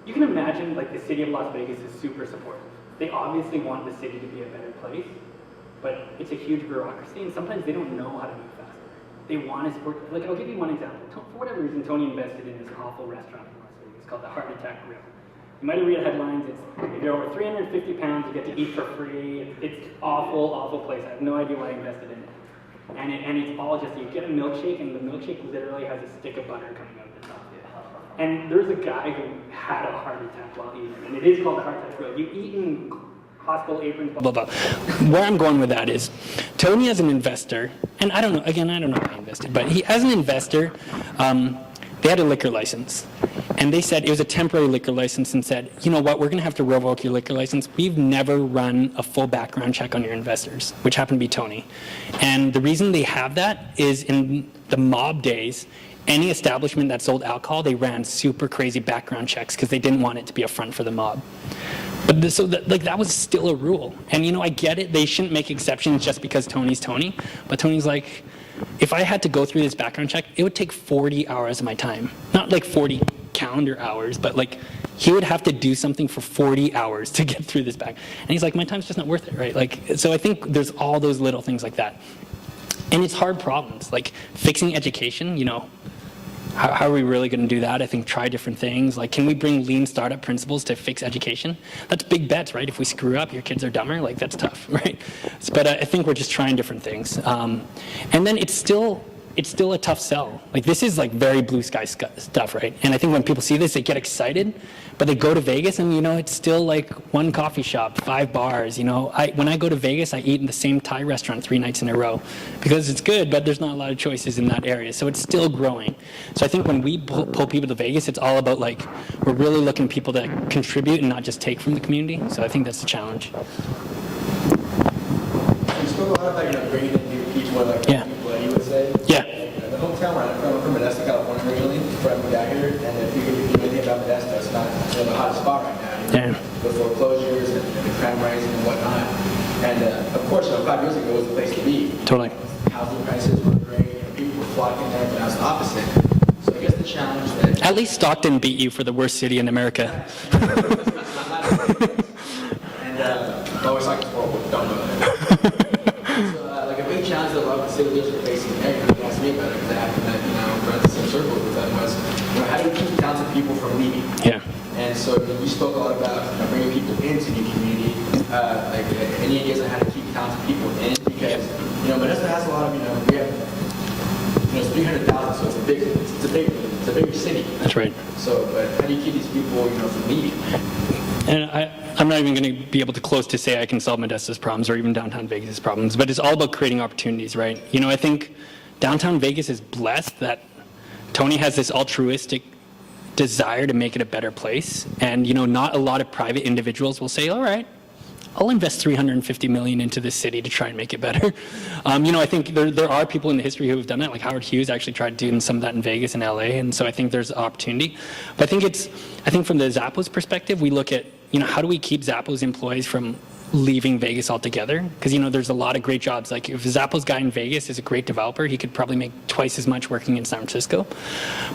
you can imagine like the city of Las Vegas is super supportive. They obviously want the city to be a better place, but it's a huge bureaucracy, and sometimes they don't know how to move faster. They want to support, like I'll give you one example. For whatever reason, Tony invested in this awful restaurant in Las Vegas called the Heart Attack Grill. You might have read headlines, it's, if you're over 350 pounds, you get to eat for free. It's awful, awful place. I have no idea why I invested in it. And it's all just, you get a milkshake, and the milkshake literally has a stick of butter coming out the top. And there's a guy who had a heart attack while eating, and it is called the Heart Attack Grill. You eat in hospital aprons, blah, blah, blah. Where I'm going with that is, Tony as an investor, and I don't know why he invested, but he, as an investor, they had a liquor license. And they said, it was a temporary liquor license, and said, you know what, we're going to have to revoke your liquor license. We've never run a full background check on your investors, which happened to be Tony. And the reason they have that is in the mob days, any establishment that sold alcohol, they ran super crazy background checks because they didn't want it to be a front for the mob. But that was still a rule. And I get it, they shouldn't make exceptions just because Tony's Tony. But Tony's like, if I had to go through this background check, it would take 40 hours of my time. Not like 40 calendar hours, but like he would have to do something for 40 hours to get through this back. And he's like, my time's just not worth it, right? Like, so I think there's all those little things like that. And it's hard problems, like fixing education, how are we really going to do that? I think try different things. Like, can we bring lean startup principles to fix education? That's big bets, right? If we screw up, your kids are dumber. Like, that's tough, right? But I think we're just trying different things. And then it's still a tough sell. Like, this is like very blue sky stuff, right? And I think when people see this, they get excited, but they go to Vegas and, it's still like one coffee shop, 5 bars, when I go to Vegas, I eat in the same Thai restaurant 3 nights in a row because it's good, but there's not a lot of choices in that area. So it's still growing. So I think when we pull people to Vegas, it's all about like, we're really looking at people that contribute and not just take from the community. So I think that's the challenge. You spoke a lot about bringing in new people, like people that you would say. Yeah. The hometown where I'm from Modesto, California originally, before I moved out here, and if you know anything about Modesto, it's not the hottest spot right now. The foreclosures and the crime rising and whatnot. And of course, 5 years ago, it was the place to be. Totally. Housing prices were great, people were flocking there, but now it's the opposite. So I guess the challenge that... At least Stockton beat you for the worst city in America. And always like it's horrible, don't know that. So like a big challenge that a lot of the city leaders are facing there, you asked me about it because I happen to, run the same circle with them, was, how do you keep talented people from leaving? Yeah. And so you spoke a lot about bringing people into the community, like any ideas on how to keep talented people in, because, Modesto has a lot of, we have, it's 300,000, so it's a bigger city. That's right. So, but how do you keep these people, from leaving? And I'm not even going to be able to close to say I can solve Modesto's problems or even downtown Vegas' problems, but it's all about creating opportunities, right? I think downtown Vegas is blessed that Tony has this altruistic desire to make it a better place. And, not a lot of private individuals will say, all right, I'll invest $350 million into this city to try and make it better. I think there are people in the history who have done that, like Howard Hughes actually tried doing some of that in Vegas and LA, and so I think there's opportunity. But I think from the Zappos perspective, we look at, how do we keep Zappos employees from leaving Vegas altogether? Because, there's a lot of great jobs. Like if a Zappos guy in Vegas is a great developer, he could probably make twice as much working in San Francisco.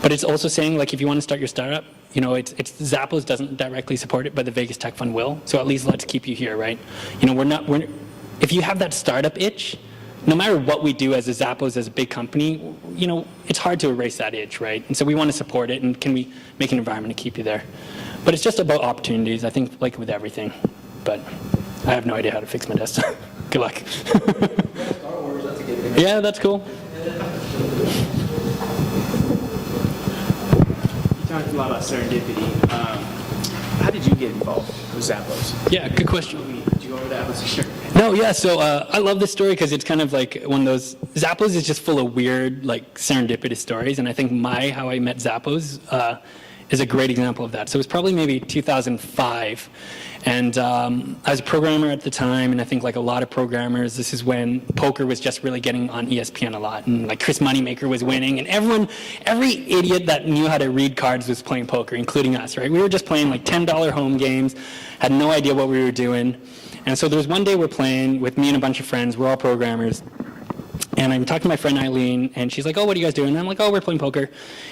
But it's also saying, like, if you want to start your startup, it's Zappos doesn't directly support it, but the Vegas Tech Fund will. So at least let's keep you here, right? If you have that startup itch, no matter what we do as a Zappos, as a big company, it's hard to erase that itch, right? And so we want to support it, and can we make an environment to keep you there? But it's just about opportunities, I think, like with everything. But I have no idea how to fix Modesto. Good luck. Star Wars, that's a good thing. Yeah, that's cool. You talked a lot about serendipity. How did you get involved with Zappos? Yeah, good question. Did you go over that? Sure. No, yeah, so I love this story because it's kind of like one of those, Zappos is just full of weird, like, serendipitous stories, and I think how I met Zappos is a great example of that. So it was probably maybe 2005. And I was a programmer at the time, and I think like a lot of programmers, this is when poker was just really getting on ESPN a lot. And like Chris Moneymaker was winning, and every idiot that knew how to read cards was playing poker, including us, right? We were just playing like $10 home games, had no idea what we were doing. And so there was one day we're playing with me and a bunch of friends, we're all programmers. And I'm talking to my friend Eileen, and she's like, oh, what are you guys doing? And I'm like, oh, we're playing poker.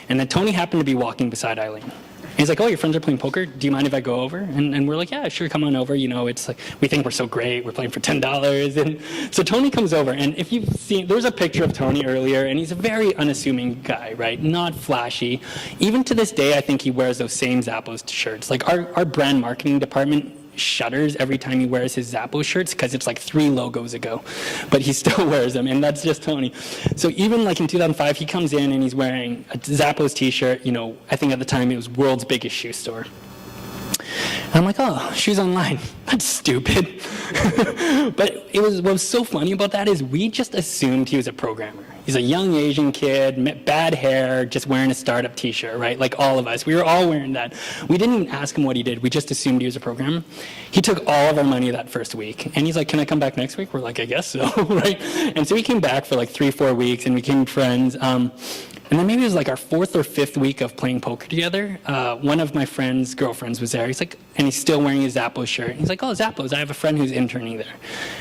And then Tony happened to be walking beside Eileen. And he's like, oh, your friends are playing poker? Do you mind if I go over? And we're like, yeah, sure, come on over. You know, it's like, we think we're so great. We're playing for $10. And so Tony comes over, and if you've seen, there was a picture of Tony earlier, and he's a very unassuming guy, right? Not flashy. Even to this day, I think he wears those same Zappos shirts. Like our brand marketing department shudders every time he wears his Zappos shirts because it's like 3 logos ago, but he still wears them, and that's just Tony. So even like in 2005, he comes in and he's wearing a Zappos t-shirt. You know, I think at the time it was world's biggest shoe store. And I'm like, oh, shoes online. That's stupid. But what was so funny about that is we just assumed he was a programmer. He's a young Asian kid, bad hair, just wearing a startup t-shirt, right? Like all of us. We were all wearing that. We didn't even ask him what he did. We just assumed he was a programmer. He took all of our money that first week. And he's like, can I come back next week? We're like, I guess so, right? And so he came back for like 3-4 weeks, and we became friends. And then maybe it was like our 4th or 5th week of playing poker together. One of my friend's girlfriends was there. He's like, and he's still wearing his Zappos shirt. He's like, oh, Zappos, I have a friend who's interning there.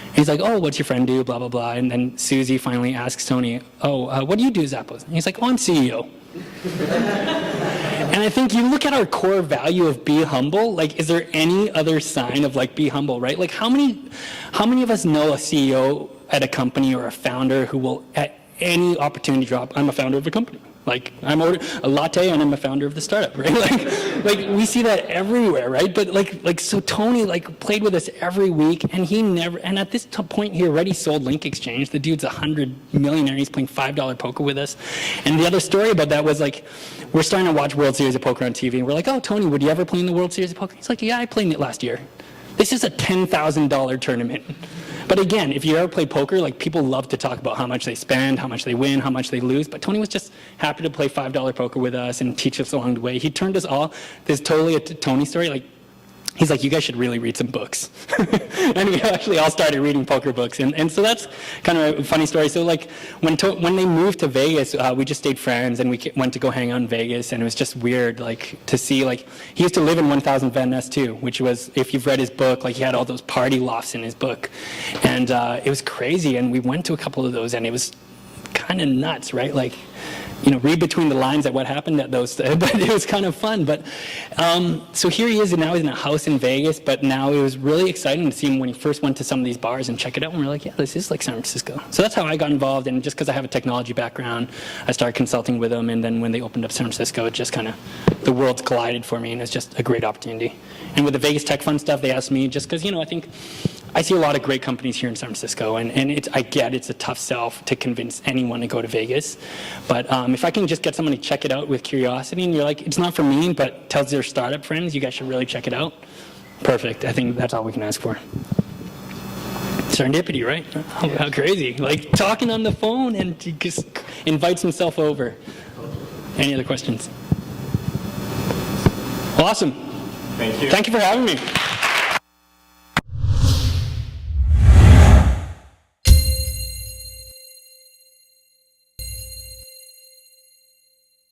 And he's like, oh, what's your friend do? Blah, blah, blah. And then Susie finally asks Tony, oh, what do you do, Zappos? And he's like, oh, I'm CEO. And I think you look at our core value of be humble, like, is there any other sign of like be humble, right? Like how many of us know a CEO at a company or a founder who will at any opportunity drop, I'm a founder of a company. Like, I'm a latte and I'm a founder of the startup, right? Like we see that everywhere, right? But so Tony like played with us every week, and he never, and at this point he already sold Link Exchange. The dude's 100 millionaire. He's playing $5 poker with us. And the other story about that was like, we're starting to watch World Series of Poker on TV, and we're like, oh, Tony, would you ever play in the World Series of Poker? He's like, yeah, I played in it last year. This is a $10,000 tournament. But again, if you ever play poker, like people love to talk about how much they spend, how much they win, how much they lose. But Tony was just happy to play $5 poker with us and teach us along the way. He turned us all, this is totally a Tony story, like, he's like, you guys should really read some books. And we actually all started reading poker books. And so that's kind of a funny story. So like when they moved to Vegas, we just stayed friends, and we went to go hang out in Vegas. And it was just weird like to see, like, he used to live in 1000 Van Ness too, which was, if you've read his book, like he had all those party lofts in his book. And it was crazy. And we went to a couple of those, and it was kind of nuts, right? Like, you know, read between the lines at what happened at those, but it was kind of fun. But so here he is, and now he's in a house in Vegas. But now it was really exciting to see him when he first went to some of these bars and check it out. And we're like, yeah, this is like San Francisco. So that's how I got involved. And just because I have a technology background, I started consulting with them. And then when they opened up San Francisco, it just kind of, the worlds collided for me, and it's just a great opportunity. And with the Vegas Tech Fund stuff, they asked me, just because, you know, I think I see a lot of great companies here in San Francisco, and I get it's a tough sell to convince anyone to go to Vegas. But if I can just get someone to check it out with curiosity, and you're like, it's not for me, but tells their startup friends, you guys should really check it out. Perfect. I think that's all we can ask for. Serendipity, right? How crazy. Like talking on the phone, and he just invites himself over. Any other questions? Awesome. Thank you. Thank you for having me.